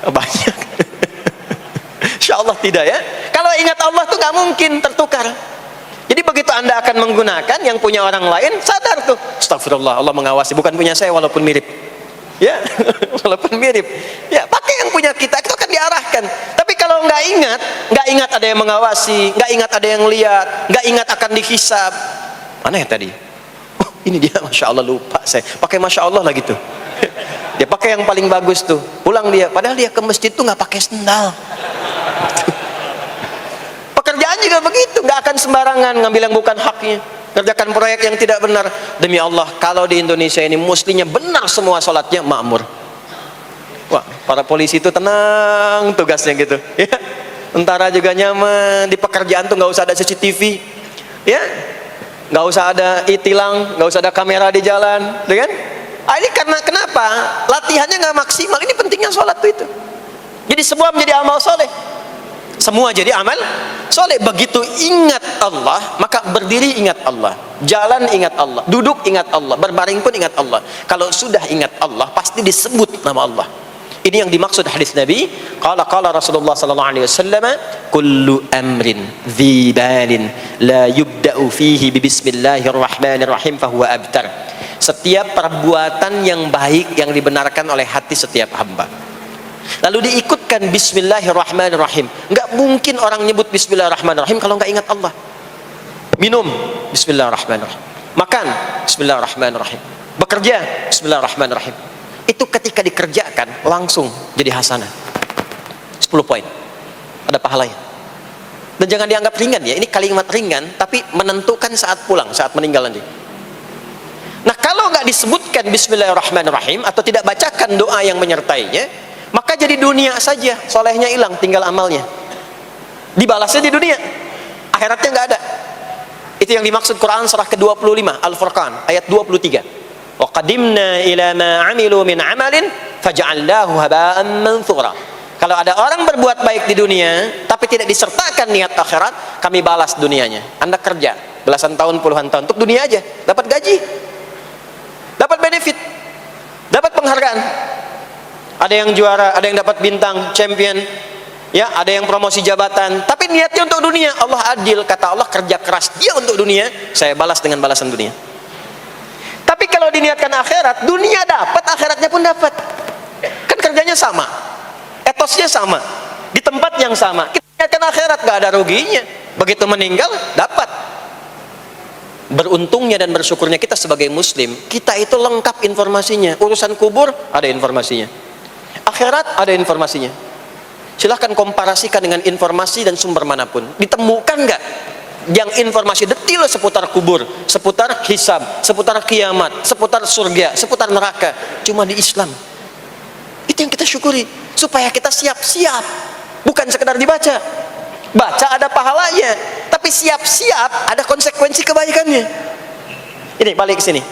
Banyak. Insya Allah tidak ya. Kalau ingat Allah tuh nggak mungkin tertukar. Jadi begitu Anda akan menggunakan yang punya orang lain, sadar tuh, astagfirullah, Allah mengawasi, bukan punya saya walaupun mirip. Ya, walaupun mirip. Ya, pakai yang punya kita, itu akan diarahkan. Tapi kalau nggak ingat ada yang mengawasi, nggak ingat ada yang lihat, nggak ingat akan dihisab. Mana ya tadi? Oh, ini dia, masya Allah, lupa saya. Pakai masya Allah lah gitu. Dia pakai yang paling bagus tuh. Pulang dia, padahal dia ke masjid tuh nggak pakai sendal. Pekerjaan juga begitu, nggak akan sembarangan ngambil yang bukan haknya, kerjakan proyek yang tidak benar. Demi Allah, kalau di Indonesia ini muslinya benar semua sholatnya, makmur. Wah, para polisi itu tenang tugasnya gitu, ya. Tentara juga nyaman, di pekerjaan tuh nggak usah ada CCTV, ya, nggak usah ada e-tilang, nggak usah ada kamera di jalan, kan? Ini karena kenapa? Latihannya nggak maksimal. Ini pentingnya sholat tuh itu. Jadi semua menjadi amal soleh. Semua jadi amal soleh. Begitu ingat Allah, maka berdiri ingat Allah, jalan ingat Allah, duduk ingat Allah, berbaring pun ingat Allah. Kalau sudah ingat Allah, pasti disebut nama Allah. Ini yang dimaksud hadis Nabi. Qala Rasulullah sallallahu alaihi wasallam, kullu amrin dhi balin la yubda'u fihi bi bismillahirrahmanirrahim fahuwa abtar. Setiap perbuatan yang baik yang dibenarkan oleh hati setiap hamba, lalu diikutkan bismillahirrahmanirrahim. Nggak mungkin orang nyebut bismillahirrahmanirrahim kalau nggak ingat Allah. Minum, bismillahirrahmanirrahim. Makan, bismillahirrahmanirrahim. Bekerja, bismillahirrahmanirrahim. Itu ketika dikerjakan langsung jadi hasanah. 10 poin. Ada pahalanya. Dan jangan dianggap ringan ya. Ini kalimat ringan tapi menentukan saat pulang, saat meninggal nanti. Nah, kalau nggak disebutkan bismillahirrahmanirrahim atau tidak bacakan doa yang menyertainya, maka jadi dunia saja, solehnya hilang, tinggal amalnya. Dibalasnya di dunia, akhiratnya nggak ada. Itu yang dimaksud Quran surah ke-25 Al-Furqan ayat 23. Wa qadimna ila ma 'amilu min 'amalin faj'alnahu haba'an manthura. Kalau ada orang berbuat baik di dunia tapi tidak disertakan niat akhirat, kami balas dunianya. Anda kerja belasan tahun, puluhan tahun untuk dunia aja, dapat gaji, dapat benefit, dapat penghargaan. Ada yang juara, ada yang dapat bintang, champion, ya, ada yang promosi jabatan, tapi niatnya untuk dunia. Allah adil, kata Allah, kerja keras dia untuk dunia, saya balas dengan balasan dunia. Tapi kalau diniatkan akhirat, dunia dapat, akhiratnya pun dapat. Kan kerjanya sama, etosnya sama, di tempat yang sama. Kita niatkan akhirat, gak ada ruginya. Begitu meninggal, dapat. Beruntungnya dan bersyukurnya kita sebagai muslim, kita itu lengkap informasinya. Urusan kubur ada informasinya, akhirat ada informasinya. Silahkan komparasikan dengan informasi dan sumber manapun. Ditemukan nggak yang informasi detil seputar kubur, seputar hisab, seputar kiamat, seputar surga, seputar neraka? Cuma di Islam. Itu yang kita syukuri, supaya kita siap-siap. Bukan sekedar dibaca, baca ada pahalanya, tapi siap-siap ada konsekuensi kebaikannya. Ini balik ke sini.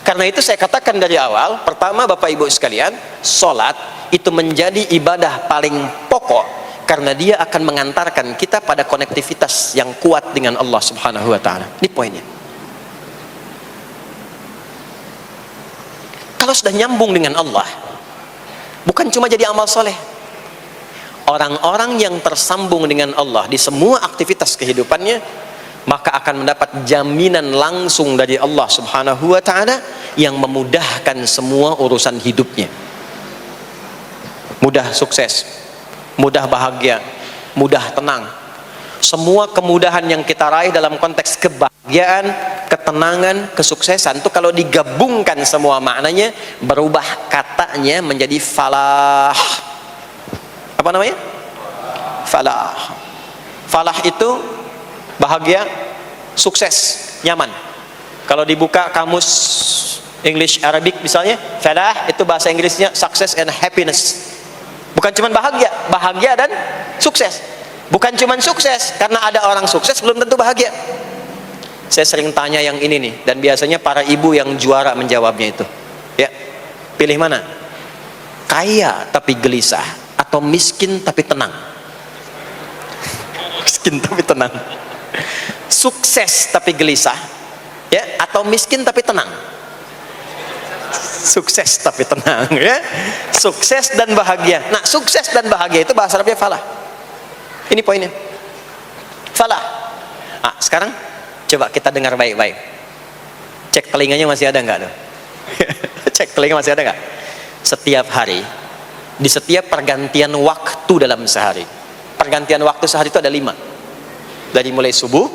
Karena itu saya katakan dari awal, pertama Bapak Ibu sekalian, sholat itu menjadi ibadah paling pokok karena dia akan mengantarkan kita pada konektivitas yang kuat dengan Allah Subhanahu wa taala. Ini poinnya. Kalau sudah nyambung dengan Allah, bukan cuma jadi amal soleh. Orang-orang yang tersambung dengan Allah di semua aktivitas kehidupannya, maka akan mendapat jaminan langsung dari Allah Subhanahu wa taala yang memudahkan semua urusan hidupnya. Mudah sukses, mudah bahagia, mudah tenang. Semua kemudahan yang kita raih dalam konteks kebahagiaan, ketenangan, kesuksesan itu kalau digabungkan semua maknanya, berubah katanya menjadi falah. Apa namanya? Falah. Falah itu bahagia, sukses, nyaman. Kalau dibuka kamus English Arabic misalnya, falah itu bahasa Inggrisnya success and happiness. Bukan cuma bahagia, bahagia dan sukses. Bukan cuma sukses, karena ada orang sukses belum tentu bahagia. Saya sering tanya yang ini nih, dan biasanya para ibu yang juara menjawabnya itu. Ya, pilih mana? Kaya tapi gelisah, atau miskin tapi tenang? Miskin tapi tenang. Sukses tapi gelisah, ya, atau miskin tapi tenang. Sukses tapi tenang, ya. Sukses dan bahagia. Nah, sukses dan bahagia itu bahasa Arabnya falah. Ini poinnya. Falah. Ah, sekarang coba kita dengar baik-baik. Cek telinganya masih ada nggak tuh? Cek telinga masih ada nggak? Setiap hari, di setiap pergantian waktu dalam sehari, pergantian waktu sehari itu ada 5. Dari mulai subuh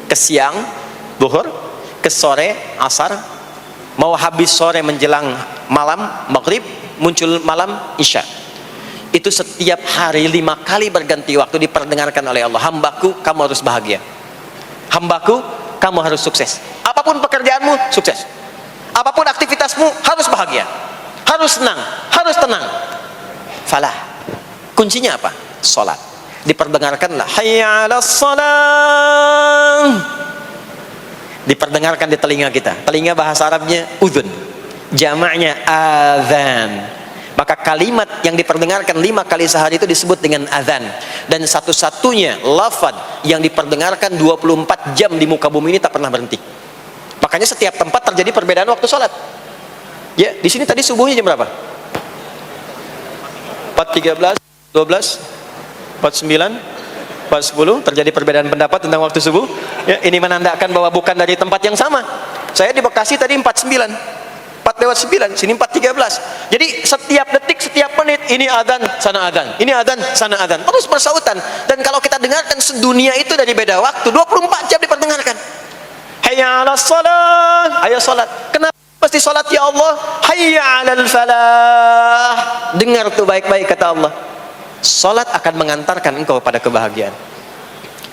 ke siang, zuhur, ke sore, asar, mau habis sore menjelang malam, maghrib, muncul malam, isya. Itu setiap hari 5 kali berganti waktu diperdengarkan oleh Allah. Hambaku, kamu harus bahagia. Hambaku, kamu harus sukses. Apapun pekerjaanmu, sukses. Apapun aktivitasmu, harus bahagia, harus senang, harus tenang. Falah. Kuncinya apa? Salat. Diperdengarkanlah hayya 'alas shalah. Diperdengarkan di telinga kita. Telinga bahasa Arabnya udhun, jamaknya adzan. Maka kalimat yang diperdengarkan 5 kali sehari itu disebut dengan adzan. Dan satu-satunya lafaz yang diperdengarkan 24 jam di muka bumi ini tak pernah berhenti. Makanya setiap tempat terjadi perbedaan waktu sholat. Ya, di sini tadi subuhnya jam berapa? 4.13, 12, 49, 4.10. Terjadi perbedaan pendapat tentang waktu subuh. Ya, ini menandakan bahwa bukan dari tempat yang sama. Saya di Bekasi tadi 49, 4:09, sini 4.13. Jadi setiap detik, setiap menit, ini adzan, sana adzan, ini adzan, sana adzan, terus bersautan. Dan kalau kita dengarkan sedunia itu dari beda waktu, 24 jam diperdengarkan. Hayya 'alas shalah, ayo salat. Kenapa pasti salat ya Allah? Hayya 'alal falah. Dengar tuh baik-baik kata Allah. Salat akan mengantarkan engkau pada kebahagiaan.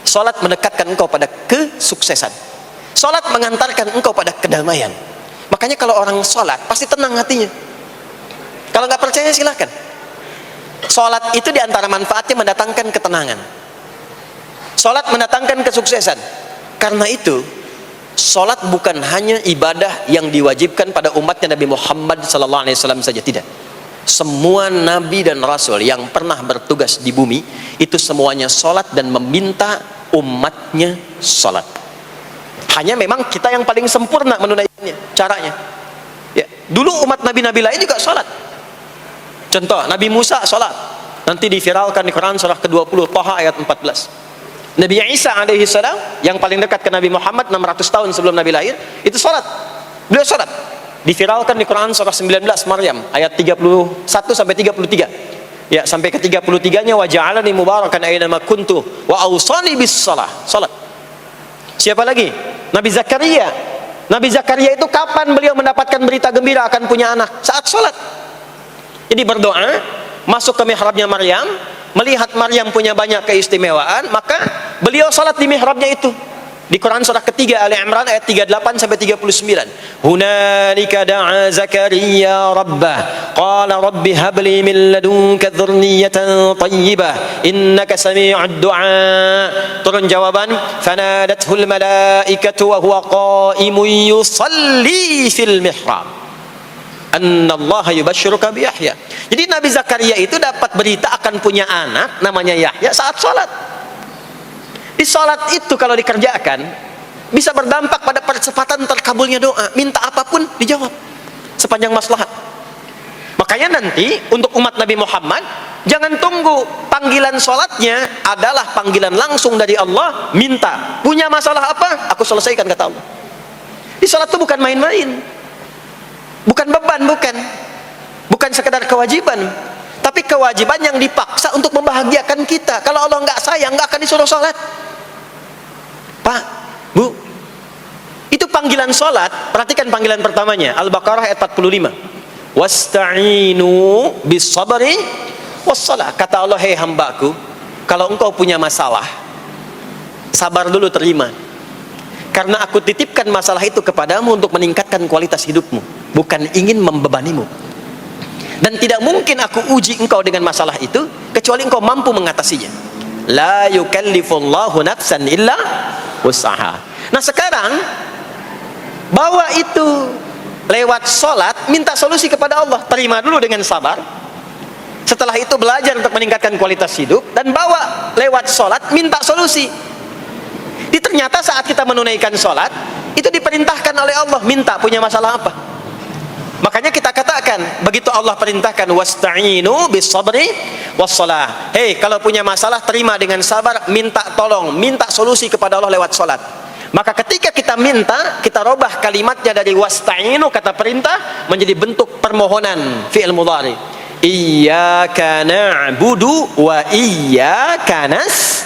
Salat mendekatkan engkau pada kesuksesan. Salat mengantarkan engkau pada kedamaian. Makanya kalau orang salat pasti tenang hatinya. Kalau nggak percaya silakan. Salat itu diantara manfaatnya mendatangkan ketenangan. Salat mendatangkan kesuksesan. Karena itu salat bukan hanya ibadah yang diwajibkan pada umatnya Nabi Muhammad SAW saja, tidak. Semua nabi dan rasul yang pernah bertugas di bumi itu semuanya salat dan meminta umatnya salat. Hanya memang kita yang paling sempurna menunaikannya, caranya. Ya, dulu umat nabi-nabi lain juga salat. Contoh, Nabi Musa salat. Nanti diviralkan di Quran surah ke-20 Thaha ayat 14. Nabi Isa alaihi salam yang paling dekat ke Nabi Muhammad 600 tahun sebelum Nabi lahir, itu salat. Beliau salat. Diviralkan di Quran surah 19 Maryam ayat 31 sampai 33. Ya, sampai ke 33-nya wa ja'alani mubarakan aina ma kuntu wa awsani bis shalah. Salat. Siapa lagi? Nabi Zakaria. Nabi Zakaria itu kapan beliau mendapatkan berita gembira akan punya anak? Saat salat. Jadi berdoa, masuk ke mihrabnya Maryam, melihat Maryam punya banyak keistimewaan, maka beliau salat di mihrabnya itu. Di Quran surah ketiga Ali Imran ayat 38 sampai 39. Hunalika da'a Zakaria rabbah qala rabbi habli min ladunka dzurriyyatan thayyibah innaka sami'ud du'a. Turun jawaban, fanadathul malaikatu wa huwa qa'imun yusalli fil mihrab. Annallaha yubashshiruka bi Yahya. Jadi Nabi Zakaria itu dapat berita akan punya anak namanya Yahya saat salat. Di salat itu kalau dikerjakan bisa berdampak pada percepatan terkabulnya doa. Minta apapun dijawab sepanjang maslahat. Makanya nanti untuk umat Nabi Muhammad jangan tunggu, panggilan salatnya adalah panggilan langsung dari Allah. Minta, punya masalah apa? Aku selesaikan kata Allah. Di salat itu bukan main-main. Bukan beban, bukan sekedar kewajiban, tapi kewajiban yang dipaksa untuk membahagiakan kita. Kalau Allah nggak sayang, nggak akan disuruh sholat. Pak, Bu, itu panggilan sholat. Perhatikan panggilan pertamanya, Al-Baqarah ayat 45. Wasta'inu bis sabri wassalah. Kata Allah, hei hambaku, kalau engkau punya masalah, sabar dulu, terima. Karena aku titipkan masalah itu kepadamu untuk meningkatkan kualitas hidupmu, bukan ingin membebanimu. Dan tidak mungkin aku uji engkau dengan masalah itu kecuali engkau mampu mengatasinya. La yukallifullahu nafsan illa wus'aha. Nah sekarang bawa itu lewat sholat, minta solusi kepada Allah. Terima dulu dengan sabar. Setelah itu belajar untuk meningkatkan kualitas hidup, dan bawa lewat sholat, minta solusi. Ternyata saat kita menunaikan sholat, Itu diperintahkan oleh Allah. Minta, punya masalah apa? Makanya kita katakan, begitu Allah perintahkan wasta'inu bis-sabri was-shalah. Hei, kalau punya masalah terima dengan sabar, minta tolong, minta solusi kepada Allah lewat salat. Maka ketika kita minta, kita robah kalimatnya dari wasta'inu, kata perintah, menjadi bentuk permohonan, fi'il mudhari. Iyyaka na'budu wa iyyaka nas.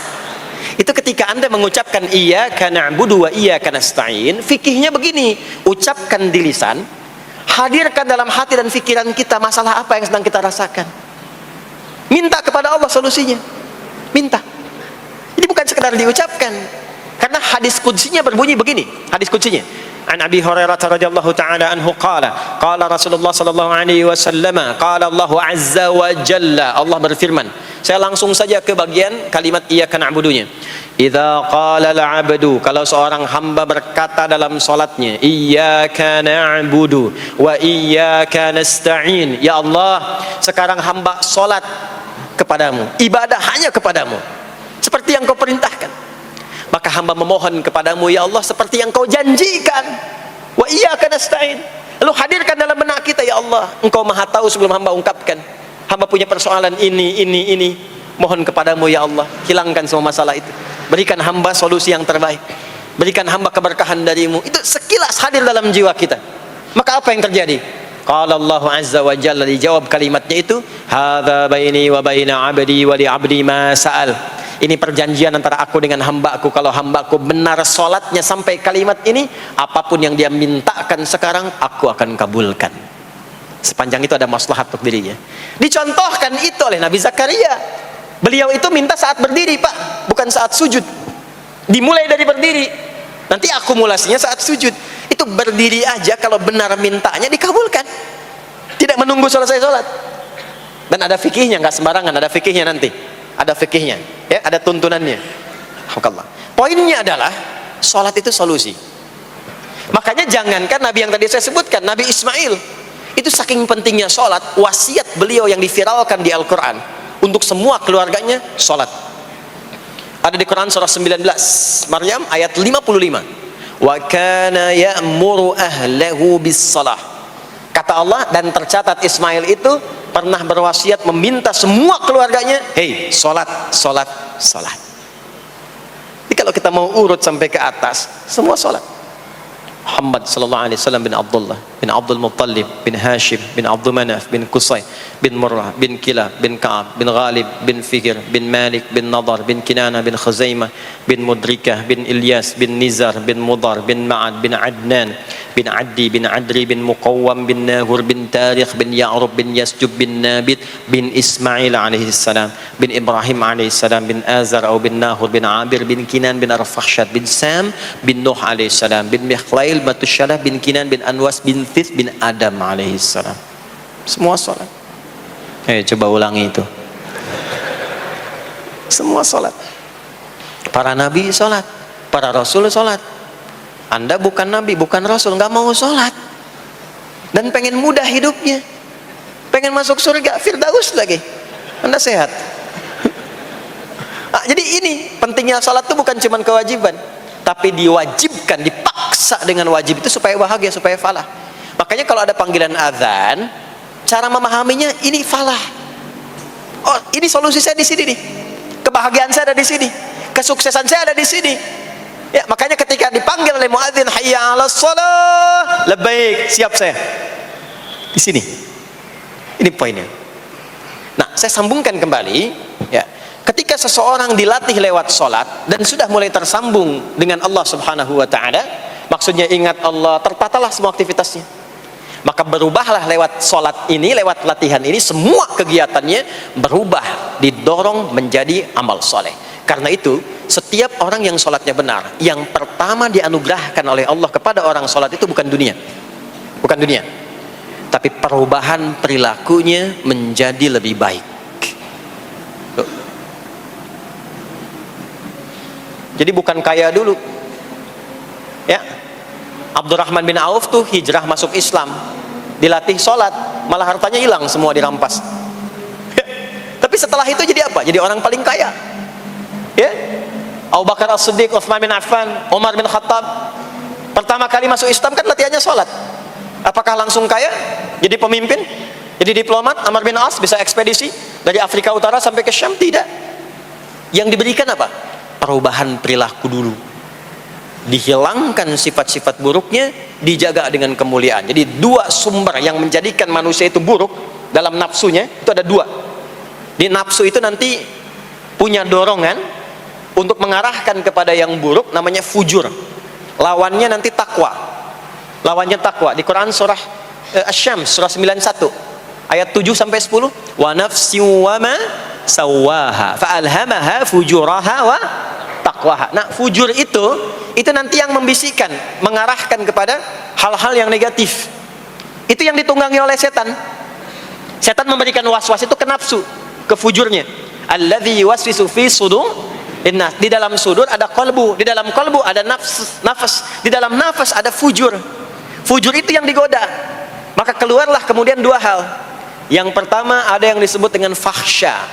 Itu ketika Anda mengucapkan iyyaka na'budu wa iyyaka nasta'in, fikihnya begini, ucapkan di lisan, hadirkan dalam hati dan pikiran kita masalah apa yang sedang kita rasakan. Minta kepada Allah solusinya. Minta. Ini bukan sekedar diucapkan. Karena hadis qudsinya berbunyi begini. Hadis qudsinya. An Abi Hurairah radhiyallahu ta'ala anhu qala Rasulullah sallallahu alaihi wasallam qala Allah azza wa jalla, Allah berfirman. Saya langsung saja ke bagian kalimat iyyaka na'budunya. Idza qala al-'abdu, kalau seorang hamba berkata dalam salatnya, iyyaka na'budu wa iyyaka nasta'in, ya Allah, sekarang hamba salat kepadamu, ibadah hanya kepadamu, seperti yang kau perintahkan. Maka hamba memohon kepadamu, ya Allah, seperti yang kau janjikan. Wa iyyaka nasta'in. Lalu hadirkan dalam benak kita, ya Allah, engkau maha tahu sebelum hamba ungkapkan. Hamba punya persoalan ini. Mohon kepadamu, ya Allah, hilangkan semua masalah itu. Berikan hamba solusi yang terbaik. Berikan hamba keberkahan darimu. Itu sekilas hadir dalam jiwa kita. Maka apa yang terjadi? Qala Allah azza wa jalla, dijawab kalimatnya itu, hadza baini wa baina 'abdi wa li 'abdi ma sa'al. Ini perjanjian antara aku dengan hambaku. Kalau hambaku benar salatnya sampai kalimat ini, apapun yang dia mintakan sekarang, aku akan kabulkan. Sepanjang itu ada maslahat untuk dirinya. Dicontohkan itu oleh Nabi Zakaria. Beliau itu minta saat berdiri, Pak, bukan saat sujud. Dimulai dari berdiri. Nanti akumulasinya saat sujud. Itu berdiri aja, kalau benar mintanya dikabulkan. Tidak menunggu selesai sholat. Dan ada fikihnya, nggak sembarangan, ada fikihnya nanti. Ada fikihnya, ya, ada tuntunannya. Poinnya adalah sholat itu solusi. Makanya jangankan Nabi yang tadi saya sebutkan, Nabi Ismail, itu saking pentingnya sholat, wasiat beliau yang diviralkan di Al-Quran untuk semua keluarganya, sholat. Ada di Quran surah 19 Maryam ayat 55. Wa kana ya'muru ahlahu bis-shalah. Kata Allah, dan tercatat Ismail itu pernah berwasiat meminta semua keluarganya, hei, sholat. Jadi kalau kita mau urut sampai ke atas, semua sholat. Muhammad sallallahu alaihi wasallam bin Abdullah bin Abdul Muttalib bin Hashim bin Abdul Manaf bin Qusay bin Murrah bin Kilab bin Ka'ab bin Ghalib bin Fikir bin Malik bin Nadar bin Kinana bin Khuzaimah bin Mudrikah bin Ilyas bin Nizar bin Mudar bin Ma'ad bin Adnan bin Addi bin Adri bin Muqawwam bin Nahur bin Tarikh bin Ya'rub bin Yasjub bin Nabit bin Ismail alaihi salam bin Ibrahim alaihi salam bin Azar atau bin Nahur bin Abir bin Kinan bin Arfakhshad bin Sam bin Nuh alaihi salam bin Mikhlail Batusyalah bin Kinan bin Anwas bin Thith bin Adam alaihi salam. Semua salat. Coba ulangi itu. Semua salat. Para nabi salat, para rasul salat. Anda bukan nabi, bukan rasul, nggak mau salat, dan pengen mudah hidupnya, pengen masuk surga Firdaus lagi, Anda sehat. Jadi ini pentingnya salat itu bukan cuma kewajiban, tapi diwajibkan, dipaksa dengan wajib itu supaya bahagia, supaya falah. Makanya kalau ada panggilan azan, cara memahaminya ini falah. Oh, ini solusi saya di sini nih, kebahagiaan saya ada di sini, kesuksesan saya ada di sini. Ya, makanya ketika dipanggil oleh muadzin, hayya 'alas shalah, labbaik, siap saya. Di sini. Ini poinnya. Nah, saya sambungkan kembali, ya. Ketika seseorang dilatih lewat salat dan sudah mulai tersambung dengan Allah Subhanahu wa taala, maksudnya ingat Allah, tertatalah semua aktivitasnya. Maka berubahlah lewat salat ini, lewat latihan ini, semua kegiatannya berubah, didorong menjadi amal soleh. Karena itu, setiap orang yang sholatnya benar, yang pertama dianugerahkan oleh Allah kepada orang sholat itu bukan dunia, tapi perubahan perilakunya menjadi lebih baik. Jadi bukan kaya dulu, ya. Abdurrahman bin Auf tuh hijrah masuk Islam, dilatih sholat, malah hartanya hilang semua, dirampas. Tapi setelah itu jadi apa? Jadi orang paling kaya. Ya, Abu Bakar As-Siddiq, Utsman bin Affan, Umar bin Khattab. Pertama kali masuk Islam kan latihannya sholat. Apakah langsung kaya? Jadi pemimpin? Jadi diplomat? Amr bin As bisa ekspedisi dari Afrika Utara sampai ke Syam? Tidak. Yang diberikan apa? Perubahan perilaku dulu. Dihilangkan sifat-sifat buruknya, dijaga dengan kemuliaan. Jadi dua sumber yang menjadikan manusia itu buruk dalam nafsunya, itu ada dua. Di nafsu itu nanti punya dorongan untuk mengarahkan kepada yang buruk, namanya fujur. Lawannya nanti takwa. Lawannya takwa. Di Quran surah Asy-Syams surah 91 ayat 7 sampai 10, wa nafsi wa ma sawaha fa alhamaha fujuraha wa taqwaha. Nah, fujur itu nanti yang membisikkan, mengarahkan kepada hal-hal yang negatif. Itu yang ditunggangi oleh setan. Setan memberikan was-was itu ke nafsu, ke fujurnya. Alladzi yuwaswisu fi sudur. Di dalam sudur ada qalbu, di dalam qalbu ada nafas, di dalam nafas ada fujur. Fujur itu yang digoda. Maka keluarlah kemudian dua hal. Yang pertama ada yang disebut dengan fahsya.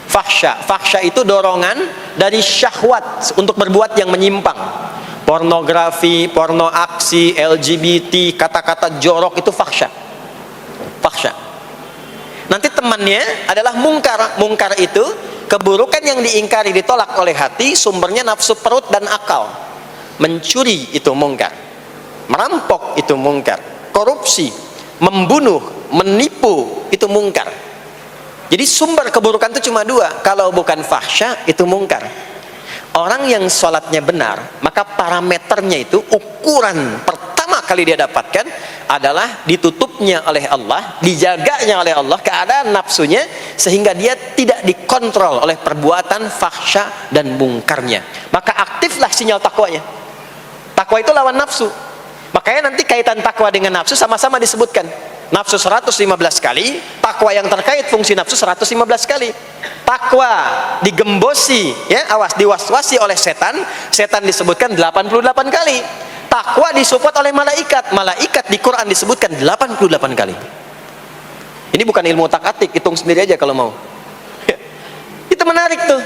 Fahsya itu dorongan dari syahwat untuk berbuat yang menyimpang. Pornografi, porno aksi, LGBT, kata-kata jorok itu fahsya. Nanti temannya adalah mungkar. Mungkar itu keburukan yang diingkari, ditolak oleh hati, sumbernya nafsu perut dan akal. Mencuri itu mungkar, merampok itu mungkar, korupsi, membunuh, menipu itu mungkar. Jadi sumber keburukan itu cuma dua. Kalau bukan fahsya itu mungkar. Orang yang sholatnya benar, maka parameternya itu, ukuran pertama kali dia dapatkan adalah ditutupnya oleh Allah, dijaganya oleh Allah keadaan nafsunya, sehingga dia tidak dikontrol oleh perbuatan fahsya dan mungkarnya. Maka aktiflah sinyal takwanya. Takwa itu lawan nafsu. Makanya nanti kaitan takwa dengan nafsu sama-sama disebutkan. Nafsu 115 kali, takwa yang terkait fungsi nafsu 115 kali. Takwa digembosi, ya, awas, diwaswasi oleh setan, setan disebutkan 88 kali. Takwa disupport oleh malaikat, malaikat di Quran disebutkan 88 kali. Ini bukan ilmu otak-atik, hitung sendiri aja kalau mau. Itu menarik tuh.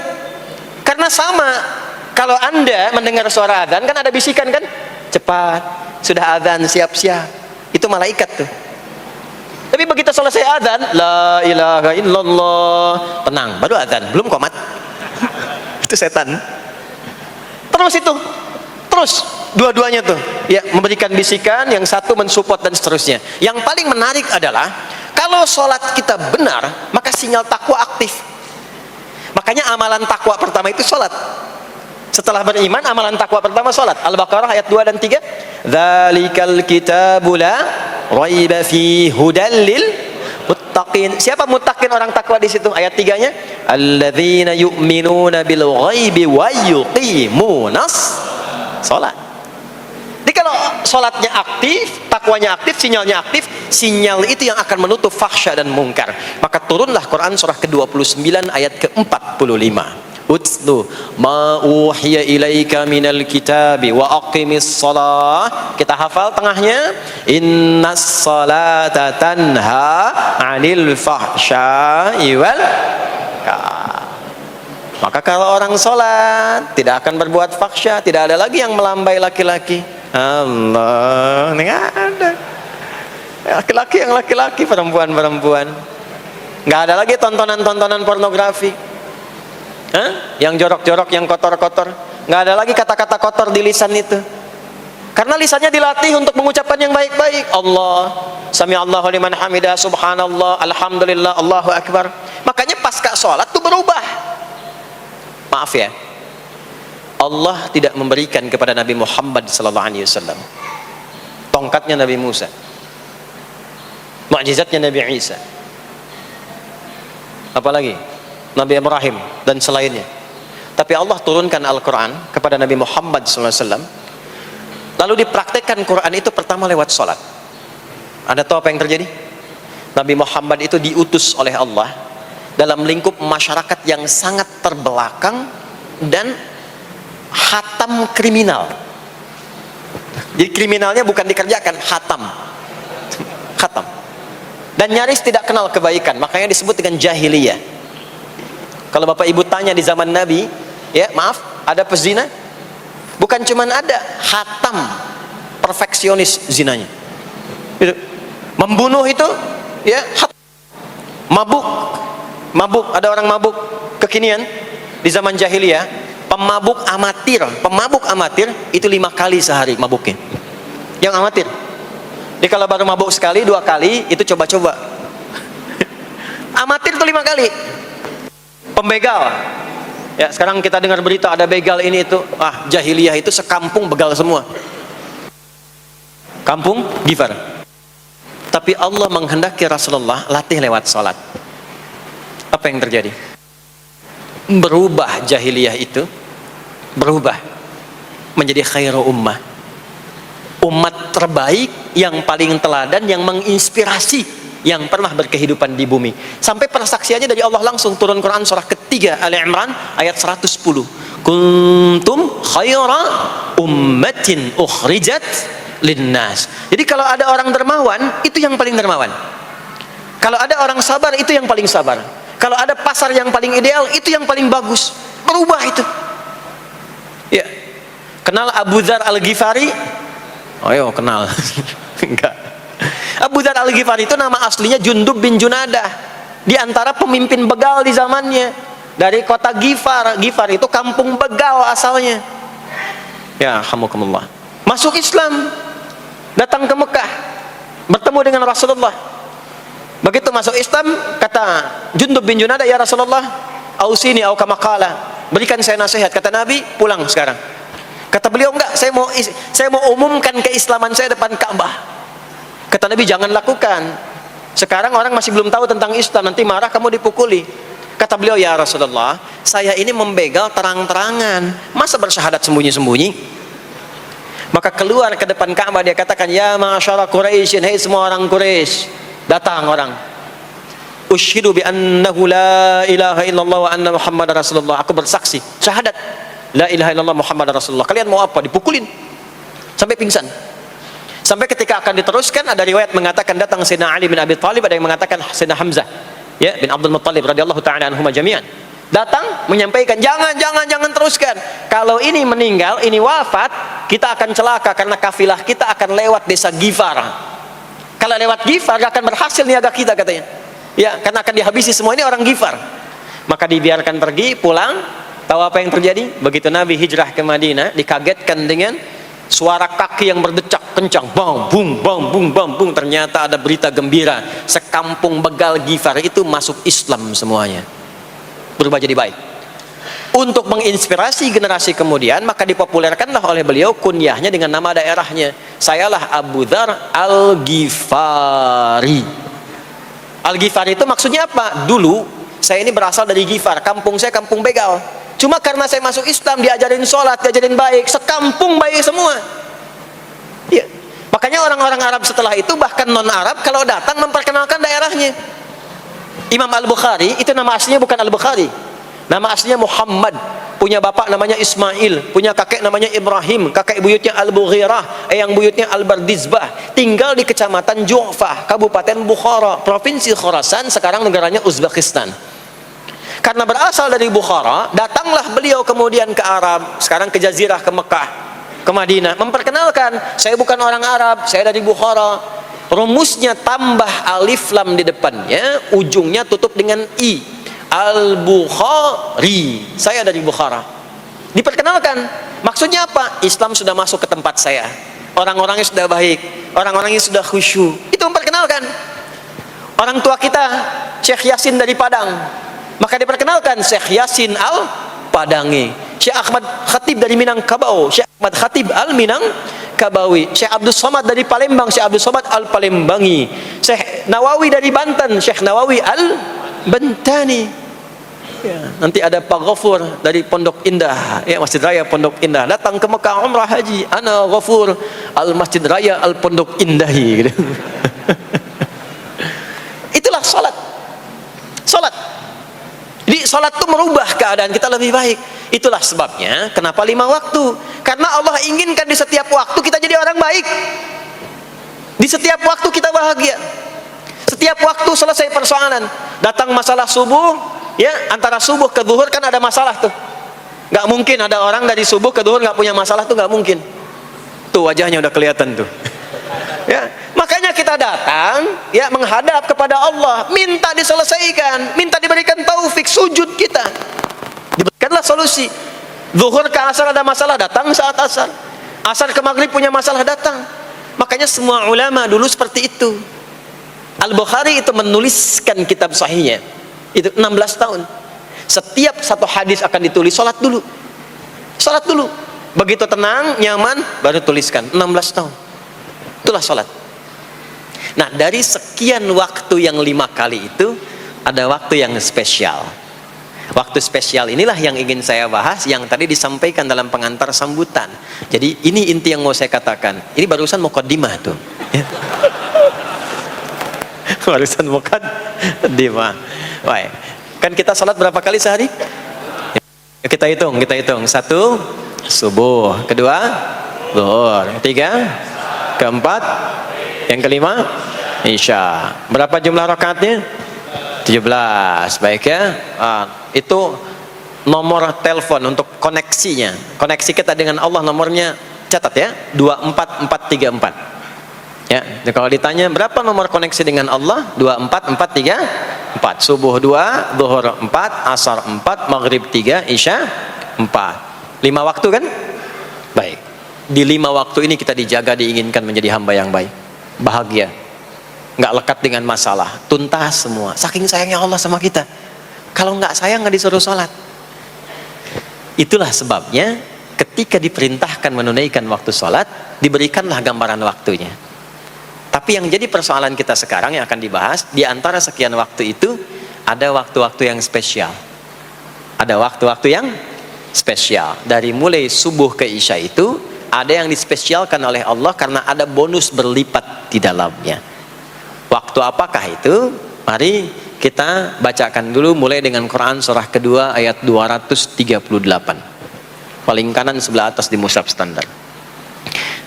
Karena sama, kalau Anda mendengar suara adzan kan ada bisikan kan? Cepat, sudah adzan, siap-siap. Itu malaikat tuh. Tapi begitu selesai adzan, la ilaha illallah, tenang, baru adzan, belum qomat. Itu setan. Terus dua-duanya tuh, ya, memberikan bisikan, yang satu mensupport dan seterusnya. Yang paling menarik adalah kalau sholat kita benar, maka sinyal takwa aktif. Makanya amalan takwa pertama itu sholat. Setelah beriman, amalan takwa pertama sholat. Al-Baqarah ayat 2 dan 3. Dzalikal kitabu la raiba fi hudal lil muttaqin. Siapa muttaqin, orang takwa di situ? Ayat 3-nya, alladzina yu'minuna bil ghaibi wa yuqimunas sholat. Jadi kalau sholatnya aktif, takwanya aktif, sinyalnya aktif, sinyal itu yang akan menutup fahsya dan mungkar. Maka turunlah Quran surah ke-29 ayat ke-45. Utlu ma uhiya ilaika minal kitabi wa aqimis shalah. Kita hafal tengahnya, innas salata tanha 'anil fahsya'i wal munkar. Maka kalau orang sholat tidak akan berbuat fahsya, tidak ada lagi yang melambai laki-laki. Allah, enggak ada. Laki-laki yang laki-laki, perempuan-perempuan. Enggak ada lagi tontonan-tontonan pornografi. Yang jorok-jorok, yang kotor-kotor. Nggak ada lagi kata-kata kotor di lisan itu. Karena lisannya dilatih untuk mengucapkan yang baik-baik. Allah, sami'allahu liman hamidah, subhanallah, alhamdulillah, Allahu akbar. Makanya pasca sholat itu berubah. Maaf ya, Allah tidak memberikan kepada Nabi Muhammad SAW tongkatnya Nabi Musa, mukjizatnya Nabi Isa, apalagi Nabi Ibrahim dan selainnya. Tapi Allah turunkan Al-Quran kepada Nabi Muhammad SAW, lalu dipraktekkan Quran itu pertama lewat sholat. Anda tahu apa yang terjadi? Nabi Muhammad itu diutus oleh Allah dalam lingkup masyarakat yang sangat terbelakang dan hatam kriminal. Jadi kriminalnya bukan dikerjakan, hatam. Dan nyaris tidak kenal kebaikan, makanya disebut dengan jahiliyah. Kalau Bapak Ibu tanya di zaman Nabi, ya maaf, ada pezina? Bukan cuman ada, hatam, perfeksionis zinanya. Itu. Membunuh itu, ya, mabuk, ada orang mabuk kekinian di zaman jahiliyah, pemabuk amatir itu 5 kali sehari mabuknya. Yang amatir. Jadi kalau baru mabuk sekali, 2 kali, itu coba-coba. Amatir itu 5 kali. Pembegal. Ya, sekarang kita dengar berita ada begal ini itu. Jahiliyah itu sekampung begal semua. Kampung Gifar. Tapi Allah menghendaki Rasulullah latih lewat salat. Apa yang terjadi? Berubah jahiliyah itu, berubah menjadi khairu ummah. Umat terbaik yang paling teladan, yang menginspirasi, yang pernah berkehidupan di bumi. Sampai persaksiannya dari Allah langsung turun Quran surah ketiga Ali Imran ayat 110. Kuntum khaira ummatin ukhrijat linnas. Jadi kalau ada orang dermawan, itu yang paling dermawan. Kalau ada orang sabar, itu yang paling sabar. Kalau ada pasar yang paling ideal, itu yang paling bagus. Berubah itu. Ya. Kenal Abu Dzar Al-Ghifari? Ayo kenal. Enggak. Abu Dzar Al-Ghifari itu nama aslinya Jundub bin Junadah. Di antara pemimpin begal di zamannya. Dari kota Ghifar. Ghifar itu kampung begal asalnya. Ya, alhamdulillah. Masuk Islam. Datang ke Mekah. Bertemu dengan Rasulullah. Begitu masuk Islam, kata Jundub bin Junadah, ya Rasulullah, ausini au kama qala, berikan saya nasihat. Kata Nabi, pulang sekarang. Kata beliau, enggak, saya mau umumkan keislaman saya depan Ka'bah. Kata Nabi, jangan lakukan. Sekarang orang masih belum tahu tentang Islam, nanti marah kamu dipukuli. Kata beliau, ya Rasulullah, saya ini membegal terang-terangan, masa bersyahadat sembunyi-sembunyi? Maka keluar ke depan Ka'bah, dia katakan, ya ma'asyara Quraisyin, hai semua orang Quraisy. Datang orang, ushidu bi annahu la ilaha illallah wa anna Muhammadar Rasulullah. Aku bersaksi, syahadat la ilaha illallah Muhammadar Rasulullah. Kalian mau apa? Dipukulin sampai pingsan. Sampai ketika akan diteruskan, ada riwayat mengatakan datang Sayyidina Ali bin Abi Thalib, ada yang mengatakan Sayyidina Hamzah, ya, bin Abdul Muttalib radhiyallahu ta'ala anhuma jami'an. Datang menyampaikan, jangan teruskan. Kalau ini meninggal, ini wafat, kita akan celaka karena kafilah kita akan lewat desa Ghifar. Kalau lewat Ghifar gak akan berhasil niaga kita, katanya. Ya, karena akan dihabisi semua ini orang Ghifar. Maka dibiarkan pergi, pulang. Tahu apa yang terjadi? Begitu Nabi hijrah ke Madinah, dikagetkan dengan suara kaki yang berdecak kencang, bang bung bang bung bang bung. Ternyata ada berita gembira, sekampung begal Ghifar itu masuk Islam semuanya, berubah jadi baik. Untuk menginspirasi generasi kemudian, maka dipopulerkanlah oleh beliau kunyahnya dengan nama daerahnya. Sayalah Abu Dzar Al-Ghifari. Al-Ghifari itu maksudnya apa? Dulu saya ini berasal dari Ghifar, kampung saya kampung begal. Cuma karena saya masuk Islam, diajarin sholat, diajarin baik, sekampung baik semua. Ya. Makanya orang-orang Arab setelah itu, bahkan non-Arab, kalau datang memperkenalkan daerahnya. Imam Al-Bukhari, itu nama aslinya bukan Al-Bukhari. Nama aslinya Muhammad, punya bapak namanya Ismail, punya kakek namanya Ibrahim, kakek buyutnya Al-Bughirah, yang buyutnya Al-Bardizbah, tinggal di kecamatan Ju'fah, Kabupaten Bukhara, Provinsi Khorasan, sekarang negaranya Uzbekistan. Karena berasal dari Bukhara, datanglah beliau kemudian ke Arab, sekarang ke Jazirah, ke Mekah, ke Madinah, memperkenalkan, saya bukan orang Arab, saya dari Bukhara. Rumusnya tambah alif lam di depannya, ujungnya tutup dengan i. Al-Bukhari, saya dari Bukhara. Diperkenalkan, maksudnya apa? Islam sudah masuk ke tempat saya, orang-orangnya sudah baik, orang-orangnya sudah khusyuk. Itu memperkenalkan. Orang tua kita Syekh Yasin dari Padang, maka diperkenalkan Syekh Yasin Al-Padangi. Syekh Ahmad Khatib dari Minangkabau, Syekh Ahmad Khatib Al-Minangkabawi. Syekh Abdul Somad dari Palembang, Syekh Abdul Somad Al-Palembangi. Syekh Nawawi dari Banten, Syekh Nawawi Al-Bantani. Ya, nanti ada Pak Ghafur dari Pondok Indah, ya, Masjid Raya Pondok Indah, datang ke Mekah umrah haji, ana Ghafur al Masjid Raya al Pondok Indahi, gitu. Itulah salat. Jadi salat itu merubah keadaan kita lebih baik. Itulah sebabnya kenapa 5 waktu, karena Allah inginkan di setiap waktu kita jadi orang baik, di setiap waktu kita bahagia, setiap waktu selesai persoalan. Datang masalah subuh, ya, antara subuh ke zuhur kan ada masalah tuh. Nggak mungkin ada orang dari subuh ke duhur nggak punya masalah, tuh nggak mungkin. Tuh wajahnya udah kelihatan tuh. Ya, makanya kita datang ya menghadap kepada Allah, minta diselesaikan, minta diberikan taufik, sujud kita, diberikanlah solusi. Zuhur ke asar ada masalah, datang saat asar. Asar ke maghrib punya masalah, datang. Makanya semua ulama dulu seperti itu. Al-Bukhari itu menuliskan kitab sahihnya itu 16 tahun. Setiap satu hadis akan ditulis, sholat dulu. Sholat dulu. Begitu tenang, nyaman, baru tuliskan. 16 tahun. Itulah sholat. Nah, dari sekian waktu yang 5 kali itu, ada waktu yang spesial. Waktu spesial inilah yang ingin saya bahas, yang tadi disampaikan dalam pengantar sambutan. Jadi ini inti yang mau saya katakan. Ini barusan muqaddimah tuh. Barusan muqaddimah. Baik. Kan kita salat berapa kali sehari? Kita hitung. 1, subuh. 2, zuhur. 3, keempat, yang kelima, isya. Berapa jumlah rakaatnya? 17. Baik ya. Itu nomor telepon untuk koneksinya. Koneksi kita dengan Allah nomornya catat ya. 24434. Ya, kalau ditanya berapa nomor koneksi dengan Allah? 24434. Subuh 2, zuhur 4, asar 4, maghrib 3, isya 4. 5 waktu kan? Baik. Di 5 waktu ini kita dijaga, diinginkan menjadi hamba yang baik, bahagia, nggak lekat dengan masalah, tuntas semua. Saking sayangnya Allah sama kita. Kalau nggak sayang nggak disuruh sholat. Itulah sebabnya ketika diperintahkan menunaikan waktu sholat, diberikanlah gambaran waktunya. Tapi yang jadi persoalan kita sekarang yang akan dibahas, di antara sekian waktu itu, ada waktu-waktu yang spesial. Ada waktu-waktu yang spesial. Dari mulai subuh ke isya itu, ada yang dispesialkan oleh Allah karena ada bonus berlipat di dalamnya. Waktu apakah itu? Mari kita bacakan dulu mulai dengan Quran surah kedua ayat 238. Paling kanan sebelah atas di mushaf standar.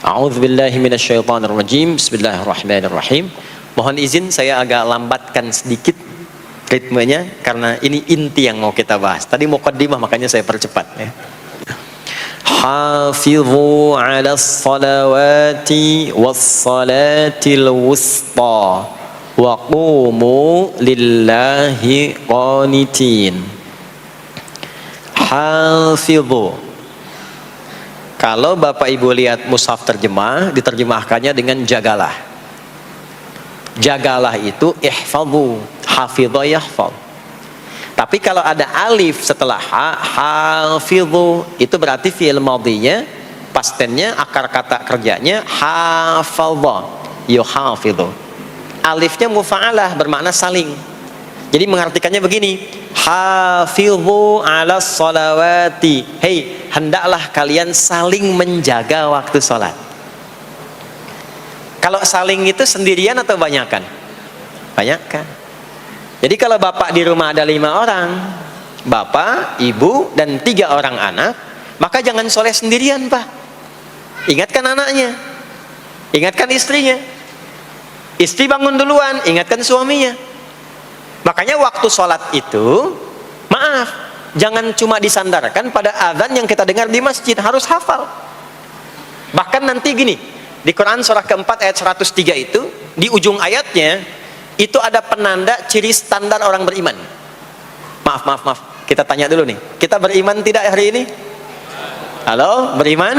A'udzubillahi minasyaitonirrajim. Bismillahirrahmanirrahim. Mohon izin saya agak lambatkan sedikit ritmenya karena ini inti yang mau kita bahas. Tadi muqaddimah makanya saya percepat ya. Hafizu 'alas salawati was salatil wusta wa qumu lillahi qanitin. Hafizu. Kalau Bapak Ibu lihat mushaf terjemah, diterjemahkannya dengan jagalah. Jagalah itu ihfadhu, hafidha yahfadh. Tapi kalau ada alif setelah hafidhu, itu berarti fi'il madhinya, past tense-nya, akar kata kerjanya hafadha, yuhafidhu. Alifnya mufa'alah, bermakna saling. Jadi mengartikannya begini, hafidhu 'alas salawati. Hei, hendaklah kalian saling menjaga waktu sholat. Kalau saling itu sendirian atau banyakan? Banyakan. Jadi kalau bapak di rumah ada 5 orang, bapak, ibu, dan 3 orang anak, maka jangan sholat sendirian, Pak. Ingatkan anaknya, ingatkan istrinya. Istri bangun duluan, ingatkan suaminya. Makanya waktu sholat itu, maaf, jangan cuma disandarkan pada azan yang kita dengar di masjid, harus hafal. Bahkan nanti gini, di Quran surah keempat ayat 103 itu, di ujung ayatnya, itu ada penanda ciri standar orang beriman. Maaf, kita tanya dulu nih, kita beriman tidak hari ini? Halo, beriman?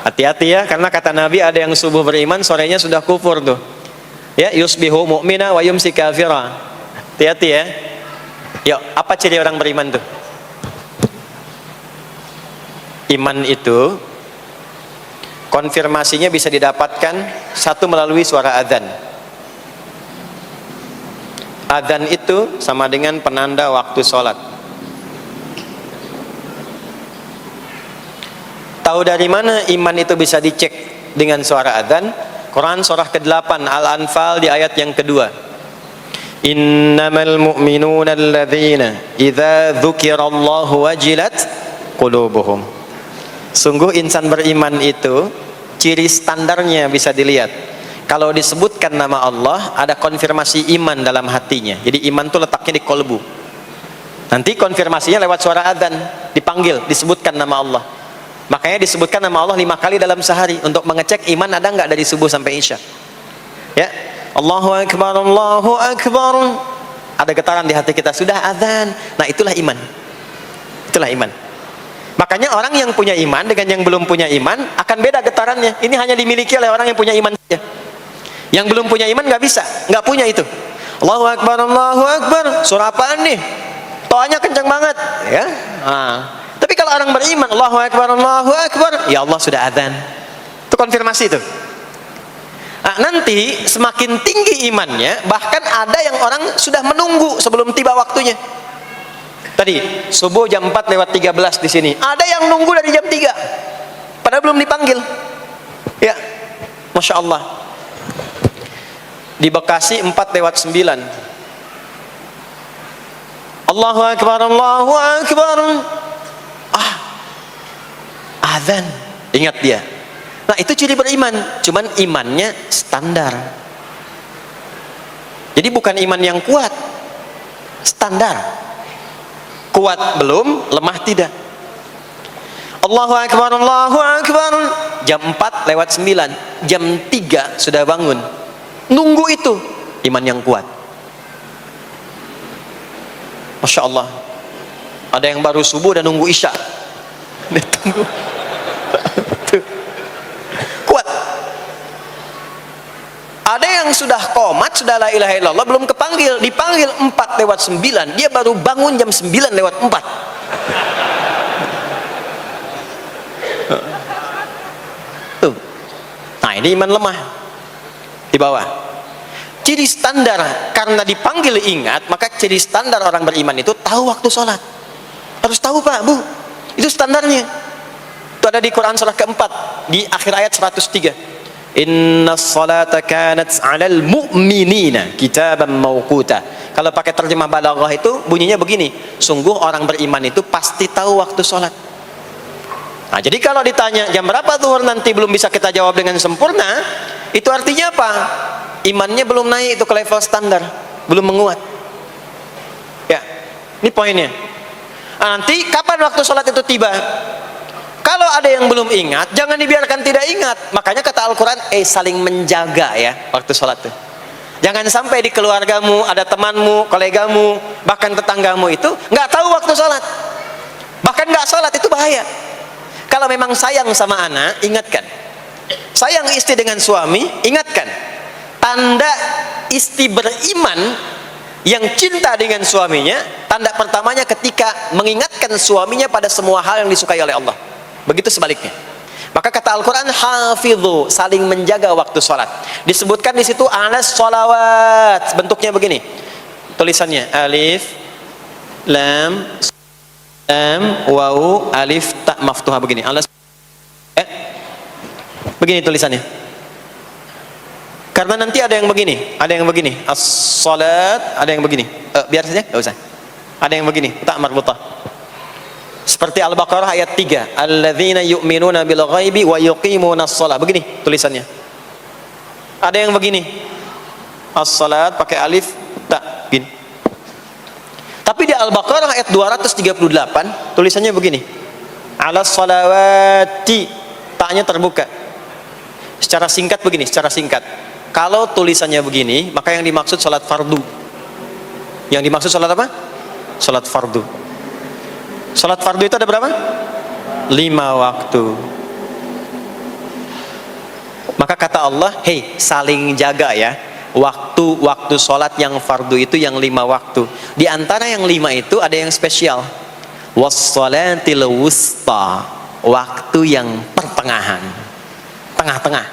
Hati-hati ya, karena kata Nabi ada yang subuh beriman, sorenya sudah kufur tuh. Ya, yusbihu mu'mina wa yumsi kafira. Hati-hati ya. Yuk, apa ciri orang beriman tuh? Iman itu konfirmasinya bisa didapatkan satu melalui suara adzan. Adzan itu sama dengan penanda waktu sholat. Tahu dari mana iman itu bisa dicek dengan suara adzan? Quran surah ke-8 Al-Anfal di ayat yang kedua. Innamal mu'minuna alladzina idza dzukirallahu wajilat qulubuhum. Sungguh insan beriman itu ciri standarnya bisa dilihat. Kalau disebutkan nama Allah, ada konfirmasi iman dalam hatinya. Jadi iman itu letaknya di kolbu. Nanti konfirmasinya lewat suara adzan, dipanggil, disebutkan nama Allah. Makanya disebutkan nama Allah 5 kali dalam sehari untuk mengecek iman ada nggak dari subuh sampai isya. Ya, Allahu Akbar, Allahu Akbar. Ada getaran di hati kita, sudah adzan. Nah, itulah iman. Itulah iman. Makanya orang yang punya iman dengan yang belum punya iman akan beda getarannya. Ini hanya dimiliki oleh orang yang punya iman saja. Yang belum punya iman nggak bisa, nggak punya itu. Allahu Akbar, Allahu Akbar. Surah apaan nih? Toanya kencang banget, ya. Tapi kalau orang beriman, Allahu Akbar, Allahu Akbar, ya Allah sudah adzan. Itu konfirmasi itu. Nanti semakin tinggi imannya, bahkan ada yang orang sudah menunggu sebelum tiba waktunya. Tadi subuh jam 4:13 di sini. Ada yang nunggu dari jam 3, padahal belum dipanggil. Ya, masya Allah. Di Bekasi 4:09. Allahu Akbar, Allahu Akbar. Azan. Ingat dia. Nah, itu ciri beriman. Cuman imannya standar. Jadi bukan iman yang kuat. Standar. Kuat belum, lemah tidak. Allahu Akbar, Allahu Akbar. Jam 4:09. Jam 3 sudah bangun. Nunggu itu. Iman yang kuat. Masya Allah. Ada yang baru subuh dan nunggu isya. Tunggu. Kuat. Ada yang sudah qomat, sudah la ilaha illallah, belum kepanggil, dipanggil 4:09, dia baru bangun jam 9:04. Tuh. Nah, ini iman lemah di bawah. Ciri standar, karena dipanggil ingat, maka ciri standar orang beriman itu tahu waktu sholat. Harus tahu Pak, Bu. Itu standarnya. Itu ada di Quran surah keempat, di akhir ayat 103. Inna sholata kanat 'alal mu'minina kitaban mawquta. Kalau pakai terjemah balaghah itu bunyinya begini, sungguh orang beriman itu pasti tahu waktu sholat. Nah, jadi kalau ditanya jam berapa zuhur nanti belum bisa kita jawab dengan sempurna, itu artinya apa? Imannya belum naik itu ke level standar, belum menguat. Ya, ini poinnya. Nanti kapan waktu sholat itu tiba? Kalau ada yang belum ingat, jangan dibiarkan tidak ingat. Makanya kata Al-Quran, saling menjaga ya waktu sholat itu. Jangan sampai di keluargamu, ada temanmu, kolegamu, bahkan tetanggamu itu nggak tahu waktu sholat. Bahkan nggak sholat, itu bahaya. Kalau memang sayang sama anak, ingatkan. Sayang istri dengan suami, ingatkan. Tanda istri beriman yang cinta dengan suaminya, tanda pertamanya ketika mengingatkan suaminya pada semua hal yang disukai oleh Allah. Begitu sebaliknya. Maka kata Al-Quran, hafidhu, saling menjaga waktu sholat. Disebutkan di situ alas sholawat. Bentuknya begini. Tulisannya alif, lam, waw, alif, ta, maftuha begini. Alas. Begini tulisannya. Karena nanti ada yang begini, as-salat, ada yang begini. Biar saja, enggak usah. Ada yang begini, tak marbutah. Seperti Al-Baqarah ayat 3, alladzina yu'minuna bil ghaibi wa yuqimunas shalah. Begini tulisannya. Ada yang begini. As-salat pakai alif, tak, gini. Tapi di Al-Baqarah ayat 238 tulisannya begini. Alas salawati, taknya terbuka. Secara singkat begini, secara singkat. Kalau tulisannya begini, maka yang dimaksud sholat fardu. Yang dimaksud sholat apa? Sholat fardu. Sholat fardu itu ada berapa? 5 waktu. Maka kata Allah, hei, saling jaga ya. Waktu sholat yang fardu itu yang 5 waktu. Di antara yang 5 itu ada yang spesial. Was-sholatil wusta. Waktu yang pertengahan. Tengah-tengah.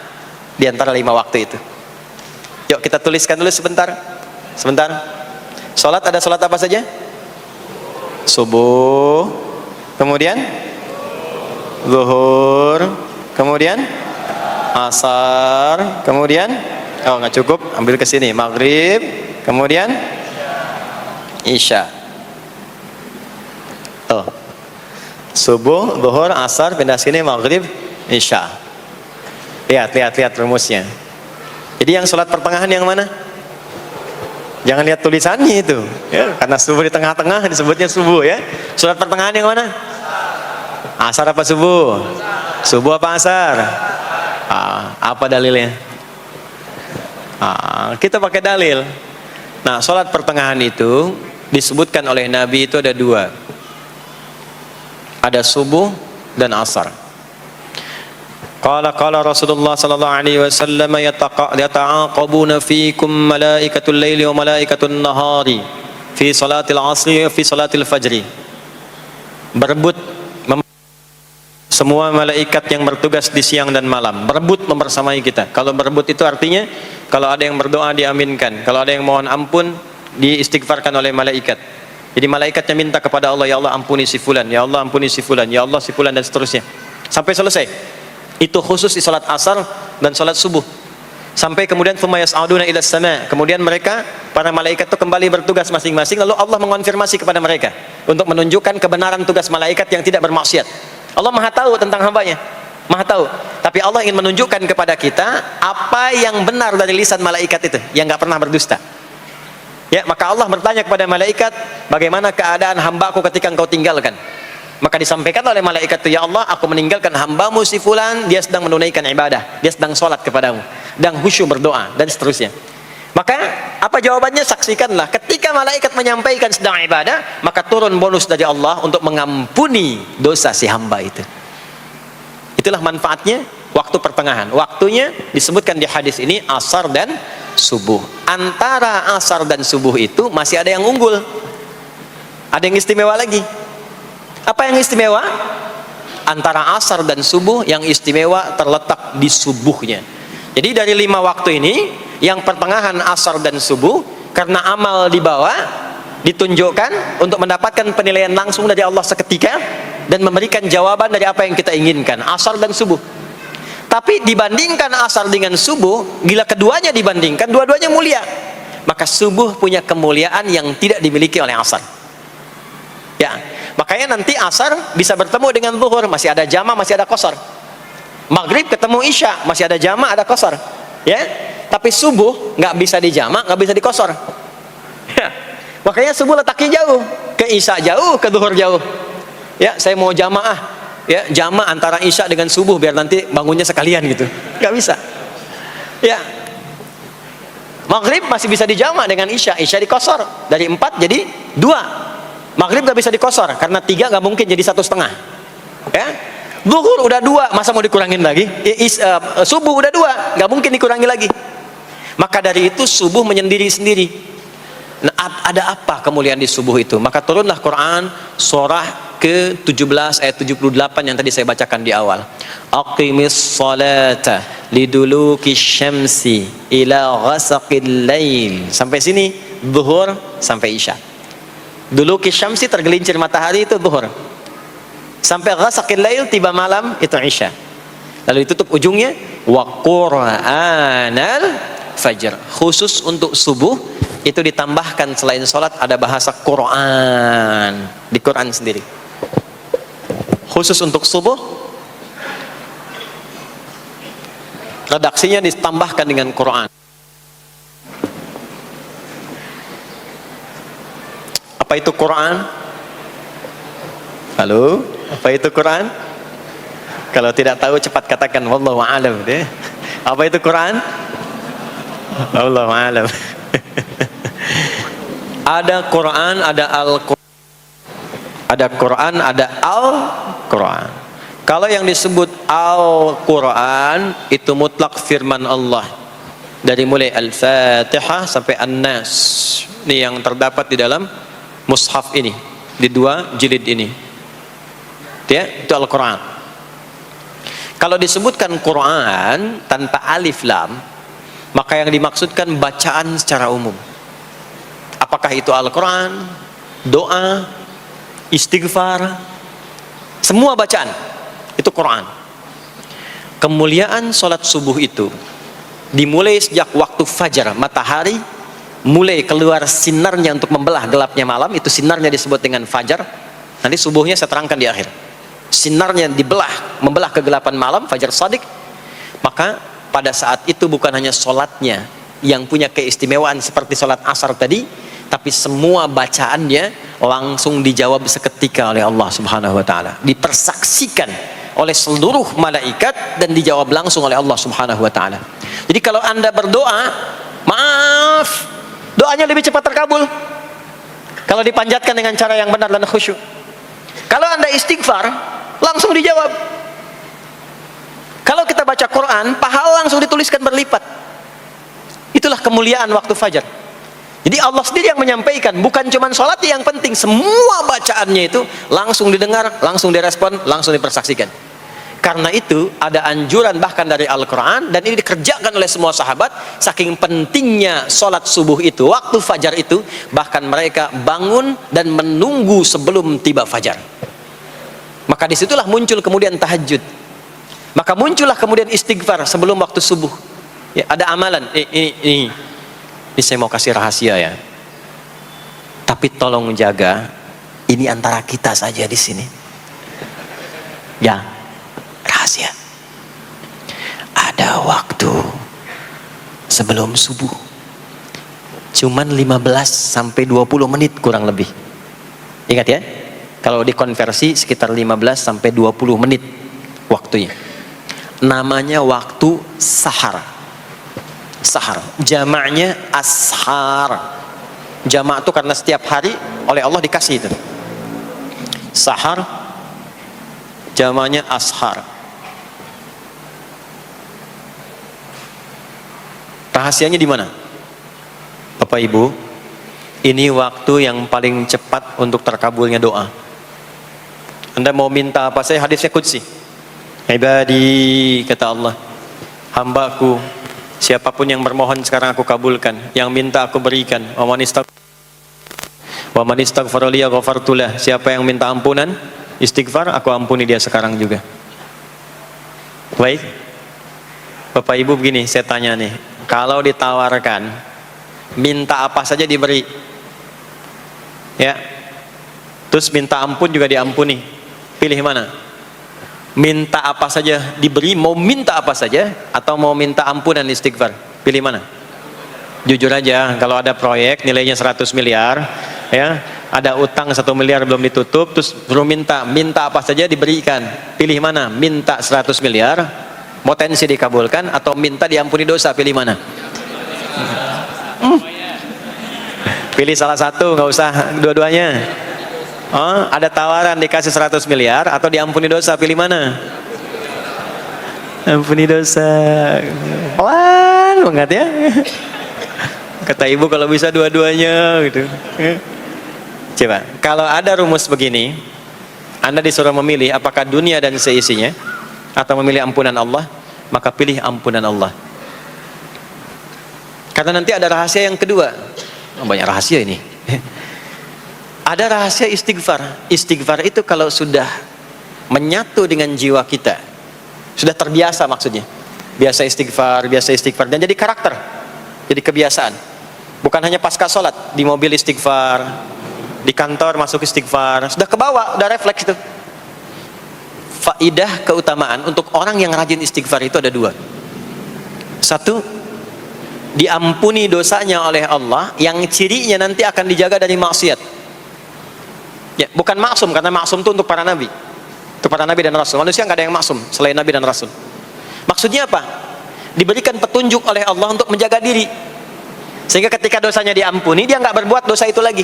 Di antara 5 waktu itu. Yuk kita tuliskan dulu sebentar. Sebentar. Sholat ada sholat apa saja? Subuh, kemudian zuhur, kemudian asar, kemudian nggak cukup, ambil ke sini, maghrib, kemudian isya. Subuh, zuhur, asar, pindah sini, maghrib, isya. Lihat rumusnya. Jadi yang sholat pertengahan yang mana? Jangan lihat tulisannya itu, ya, karena subuh di tengah-tengah disebutnya subuh ya. Surat pertengahan yang mana? Asar apa subuh? Subuh apa asar? Apa dalilnya? Kita pakai dalil. Nah, sholat pertengahan itu disebutkan oleh Nabi itu ada dua. Ada subuh dan asar. Qala Rasulullah sallallahu alaihi wasallam yata'aqabuna fiikum malaikatul laili wa malaikatun nahari fi salatil asri wa fi salatil fajri. Berebut semua malaikat yang bertugas di siang dan malam, berebut membersamai kita. Kalau berebut itu artinya kalau ada yang berdoa diaminkan, kalau ada yang mohon ampun diistighfarkan oleh malaikat. Jadi malaikatnya minta kepada Allah, ya Allah ampuni si fulan, ya Allah ampuni si fulan, ya Allah si fulan, dan seterusnya sampai selesai. Itu khusus di salat asar dan salat subuh. Sampai kemudian thumma yas'aduna ila sama. Kemudian mereka, para malaikat itu kembali bertugas masing-masing, lalu Allah mengonfirmasi kepada mereka untuk menunjukkan kebenaran tugas malaikat yang tidak bermaksiat. Allah Maha tahu tentang hambanya, Maha tahu. Tapi Allah ingin menunjukkan kepada kita apa yang benar dari lisan malaikat itu, yang nggak pernah berdusta. Ya, maka Allah bertanya kepada malaikat, bagaimana keadaan hambaku ketika engkau tinggalkan? Maka disampaikan oleh malaikat itu, ya Allah, aku meninggalkan hambamu si fulan, dia sedang menunaikan ibadah, dia sedang sholat kepadamu, dan khusyuk berdoa, dan seterusnya. Maka apa jawabannya? Saksikanlah, ketika malaikat menyampaikan sedang ibadah, maka turun bonus dari Allah untuk mengampuni dosa si hamba itu. Itulah manfaatnya waktu pertengahan. Waktunya disebutkan di hadis ini asar dan subuh. Antara asar dan subuh itu masih ada yang unggul, ada yang istimewa lagi. Apa yang istimewa? Antara asar dan subuh yang istimewa terletak di subuhnya. Jadi dari 5 waktu ini, yang pertengahan asar dan subuh, karena amal di bawah ditunjukkan untuk mendapatkan penilaian langsung dari Allah seketika dan memberikan jawaban dari apa yang kita inginkan, asar dan subuh. Tapi dibandingkan asar dengan subuh, bila keduanya dibandingkan, dua-duanya mulia. Maka subuh punya kemuliaan yang tidak dimiliki oleh asar. Ya, makanya nanti asar bisa bertemu dengan zuhur, masih ada jama, masih ada qasar. Maghrib ketemu isya, masih ada jama, ada qasar. Ya, tapi subuh nggak bisa dijama, nggak bisa dikosor. Ya. Makanya subuh letaknya jauh, ke isya jauh, ke zuhur jauh. Ya, saya mau jamaah, ya jama antara isya dengan subuh biar nanti bangunnya sekalian gitu, nggak bisa. Ya, maghrib masih bisa dijama dengan isya, isya dikosor dari 4 jadi 2. Maghrib nggak bisa dikosor karena 3 nggak mungkin jadi 1,5. Ya. Zuhur udah 2, masa mau dikurangin lagi? Subuh udah 2, nggak mungkin dikurangi lagi. Maka dari itu subuh menyendiri sendiri. Nah, ada apa kemuliaan di subuh itu? Maka turunlah Quran surah ke-17 ayat 78 yang tadi saya bacakan di awal. Aqimis salata liduluki syamsi ila ghasaqil lail. Sampai sini zuhur sampai isya. Duluki syamsi tergelincir matahari itu zuhur. Sampai ghasaqil lail tiba malam itu isya. Lalu ditutup ujungnya wa qur'anal fajr. Khusus untuk subuh itu ditambahkan selain sholat ada bahasa Quran di Quran sendiri. Khusus untuk subuh redaksinya ditambahkan dengan Quran. Apa itu Quran? Halo, apa itu Quran? Kalau tidak tahu cepat katakan wallahu a'lam deh. Apa itu Quran? Wallahu a'lam. Ada Quran, ada Al-Quran. Ada Quran, ada Al-Quran. Kalau yang disebut Al-Quran itu mutlak firman Allah. Dari mulai Al-Fatihah sampai An-Nas. Ini yang terdapat di dalam mushaf ini, di 2 jilid ini. Ya, itu Al-Quran. Kalau disebutkan Quran tanpa alif lam, maka yang dimaksudkan bacaan secara umum. Apakah itu Al-Quran, doa, istighfar, semua bacaan itu Quran. Kemuliaan sholat subuh itu dimulai sejak waktu fajar, matahari mulai keluar sinarnya untuk membelah gelapnya malam, itu sinarnya disebut dengan fajar. Nanti subuhnya saya terangkan di akhir. Sinarnya dibelah, membelah kegelapan malam, fajar shadiq. Maka pada saat itu bukan hanya sholatnya yang punya keistimewaan seperti sholat asar tadi, tapi semua bacaannya langsung dijawab seketika oleh Allah Subhanahu wa taala, dipersaksikan oleh seluruh malaikat dan dijawab langsung oleh Allah Subhanahu wa taala. Jadi kalau Anda berdoa, maaf, doanya lebih cepat terkabul kalau dipanjatkan dengan cara yang benar dan khusyuk. Kalau Anda istighfar, langsung dijawab. Kalau kita baca Quran, pahala langsung dituliskan berlipat. Itulah kemuliaan waktu fajar. Jadi Allah sendiri yang menyampaikan, bukan cuma sholat yang penting, semua bacaannya itu langsung didengar, langsung direspon, langsung dipersaksikan. Karena itu ada anjuran bahkan dari Al-Quran, dan ini dikerjakan oleh semua sahabat, saking pentingnya sholat subuh itu, waktu fajar itu, bahkan mereka bangun dan menunggu sebelum tiba fajar. Maka disitulah muncul kemudian tahajud, maka muncullah kemudian istighfar sebelum waktu subuh. Ya, ada amalan, ini saya mau kasih rahasia ya, tapi tolong jaga, ini antara kita saja di sini ya, rahasia. Ada waktu sebelum subuh cuman 15 sampai 20 menit kurang lebih. Ingat ya, kalau dikonversi sekitar 15 sampai 20 menit waktunya. Namanya waktu sahar. Sahar, jamaknya ashar. Jamak itu karena setiap hari oleh Allah dikasih itu. Sahar, jamaknya ashar. Rahasianya di mana? Bapak Ibu, ini waktu yang paling cepat untuk terkabulnya doa. Anda mau minta apa saja, hadisnya qudsi. Ibadi, kata Allah, hambaku, siapapun yang bermohon sekarang aku kabulkan, yang minta aku berikan. Wa man istaghfara li ghafartu lah. Siapa yang minta ampunan, istighfar, aku ampuni dia sekarang juga. Baik, Bapak Ibu, begini saya tanya nih, kalau ditawarkan minta apa saja diberi, ya, terus minta ampun juga diampuni, pilih mana? Minta apa saja diberi, mau minta apa saja, atau mau minta ampunan istighfar, pilih mana? Jujur aja, kalau ada proyek nilainya 100 miliar, ya, ada utang 1 miliar belum ditutup, terus belum minta apa saja diberikan, pilih mana? Minta 100 miliar potensi dikabulkan, atau minta diampuni dosa, pilih mana? Pilih salah satu, nggak usah dua-duanya. Oh, ada tawaran dikasih 100 miliar atau diampuni dosa, pilih mana? Ampuni dosa. Pelan banget ya. Kata ibu kalau bisa dua-duanya gitu. Coba, kalau ada rumus begini, Anda disuruh memilih apakah dunia dan seisinya atau memilih ampunan Allah, maka pilih ampunan Allah. Karena nanti ada rahasia yang kedua. Oh, banyak rahasia ini. Ada rahasia istighfar. Istighfar itu kalau sudah menyatu dengan jiwa kita, sudah terbiasa, maksudnya biasa istighfar, dan jadi karakter, jadi kebiasaan. Bukan hanya pasca sholat, di mobil istighfar, di kantor masuk istighfar, sudah kebawa, udah refleks itu. Faidah keutamaan untuk orang yang rajin istighfar itu ada dua. Satu, diampuni dosanya oleh Allah, yang cirinya nanti akan dijaga dari maksiat. Ya, bukan maksum, karena maksum itu untuk para nabi, untuk para nabi dan rasul. Manusia nggak ada yang maksum selain nabi dan rasul. Maksudnya apa? Diberikan petunjuk oleh Allah untuk menjaga diri, sehingga ketika dosanya diampuni, dia nggak berbuat dosa itu lagi.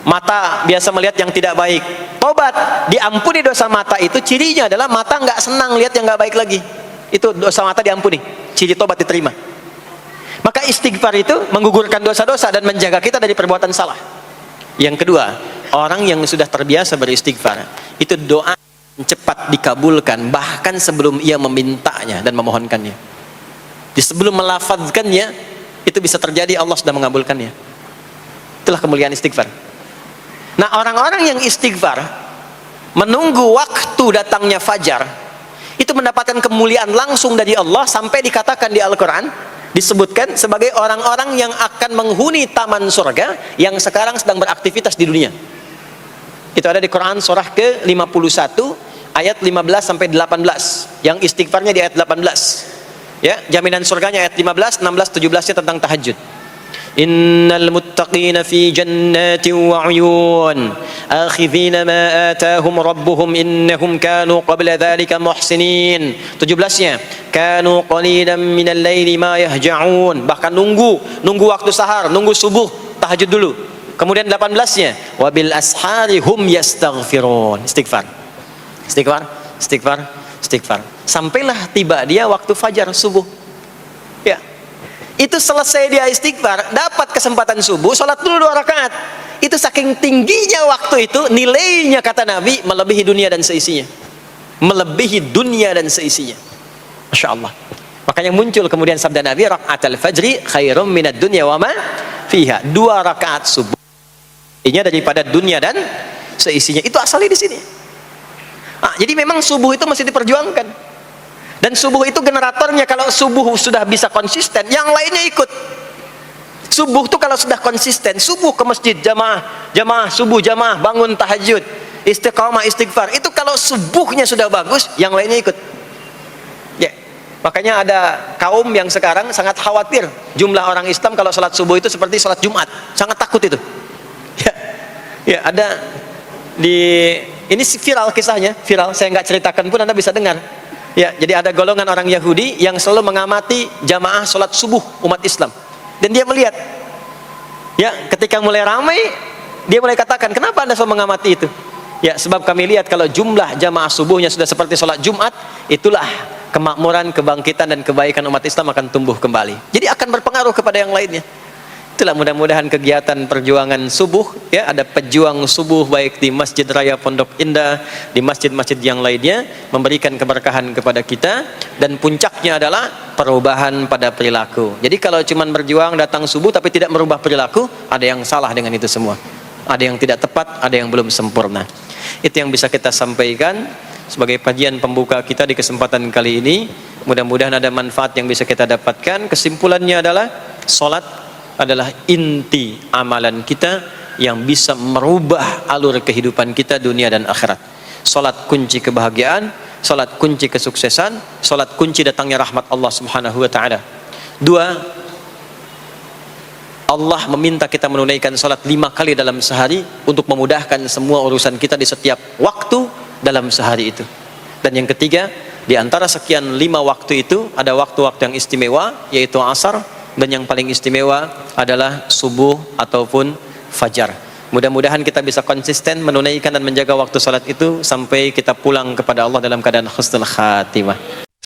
Mata biasa melihat yang tidak baik, tobat, diampuni dosa mata itu, cirinya adalah mata nggak senang lihat yang nggak baik lagi. Itu dosa mata diampuni, ciri tobat diterima. Maka istighfar itu menggugurkan dosa-dosa dan menjaga kita dari perbuatan salah. Yang kedua, orang yang sudah terbiasa beristighfar, itu doa cepat dikabulkan, bahkan sebelum ia memintanya dan memohonkannya. Di sebelum melafazkannya, itu bisa terjadi Allah sudah mengabulkannya. Itulah kemuliaan istighfar. Nah, orang-orang yang istighfar menunggu waktu datangnya fajar, itu mendapatkan kemuliaan langsung dari Allah, sampai dikatakan di Al-Quran, disebutkan sebagai orang-orang yang akan menghuni taman surga yang sekarang sedang beraktivitas di dunia. Itu ada di Quran surah ke-51 ayat 15 sampai 18, yang istighfarnya di ayat 18. Ya, jaminan surganya ayat 15, 16, 17-nya tentang tahajud. Innal muttaqina fi jannatin wa 'uyun akhidhina ma atahum rabbuhum innahum kanu qabla dhalika muhsinin. 17-nya kanu qalilan minal laili ma yahja'un, bahkan nunggu waktu sahar, nunggu subuh, tahajud dulu. Kemudian 18-nya wabil ashari hum yastaghfirun, istighfar sampailah tiba dia waktu fajar subuh. Ya, itu selesai dia istighfar, dapat kesempatan subuh, sholat dulu 2 rakaat. Itu saking tingginya waktu itu, nilainya kata Nabi melebihi dunia dan seisinya. Masya Allah. Makanya muncul kemudian sabda Nabi, raka'atul fajri khairum minad dunya wa ma fiha. 2 rakaat subuh ini daripada dunia dan seisinya. Itu asalnya di sini. Jadi memang subuh itu masih diperjuangkan. Dan subuh itu generatornya, kalau subuh sudah bisa konsisten, yang lainnya ikut. Subuh itu kalau sudah konsisten, subuh ke masjid jamaah subuh, jamaah bangun tahajud, istiqamah, istighfar, itu kalau subuhnya sudah bagus, yang lainnya ikut. Ya, makanya ada kaum yang sekarang sangat khawatir jumlah orang Islam kalau sholat subuh itu seperti sholat Jumat, sangat takut itu. Ya, ada ini viral kisahnya, saya nggak ceritakan pun Anda bisa dengar. Ya, jadi ada golongan orang Yahudi yang selalu mengamati jamaah sholat subuh umat Islam, dan dia melihat, ya, ketika mulai ramai, dia mulai katakan, kenapa Anda selalu mengamati itu? Ya, sebab kami lihat kalau jumlah jamaah subuhnya sudah seperti sholat Jumat, itulah kemakmuran, kebangkitan dan kebaikan umat Islam akan tumbuh kembali. Jadi akan berpengaruh kepada yang lainnya. Itulah mudah-mudahan kegiatan perjuangan subuh, ya, ada pejuang subuh baik di Masjid Raya Pondok Indah, di masjid-masjid yang lainnya, memberikan keberkahan kepada kita, dan puncaknya adalah perubahan pada perilaku. Jadi kalau cuman berjuang datang subuh tapi tidak merubah perilaku, ada yang salah dengan itu semua. Ada yang tidak tepat, ada yang belum sempurna. Itu yang bisa kita sampaikan sebagai kajian pembuka kita di kesempatan kali ini. Mudah-mudahan ada manfaat yang bisa kita dapatkan. Kesimpulannya adalah salat adalah inti amalan kita yang bisa merubah alur kehidupan kita dunia dan akhirat. Salat kunci kebahagiaan, salat kunci kesuksesan, salat kunci datangnya rahmat Allah Subhanahu wa taala. 2, Allah meminta kita menunaikan salat 5 kali dalam sehari untuk memudahkan semua urusan kita di setiap waktu dalam sehari itu. Dan yang ketiga, di antara sekian 5 waktu itu ada waktu-waktu yang istimewa, yaitu asar, dan yang paling istimewa adalah subuh ataupun fajar. Mudah-mudahan kita bisa konsisten menunaikan dan menjaga waktu salat itu sampai kita pulang kepada Allah dalam keadaan husnul khatimah.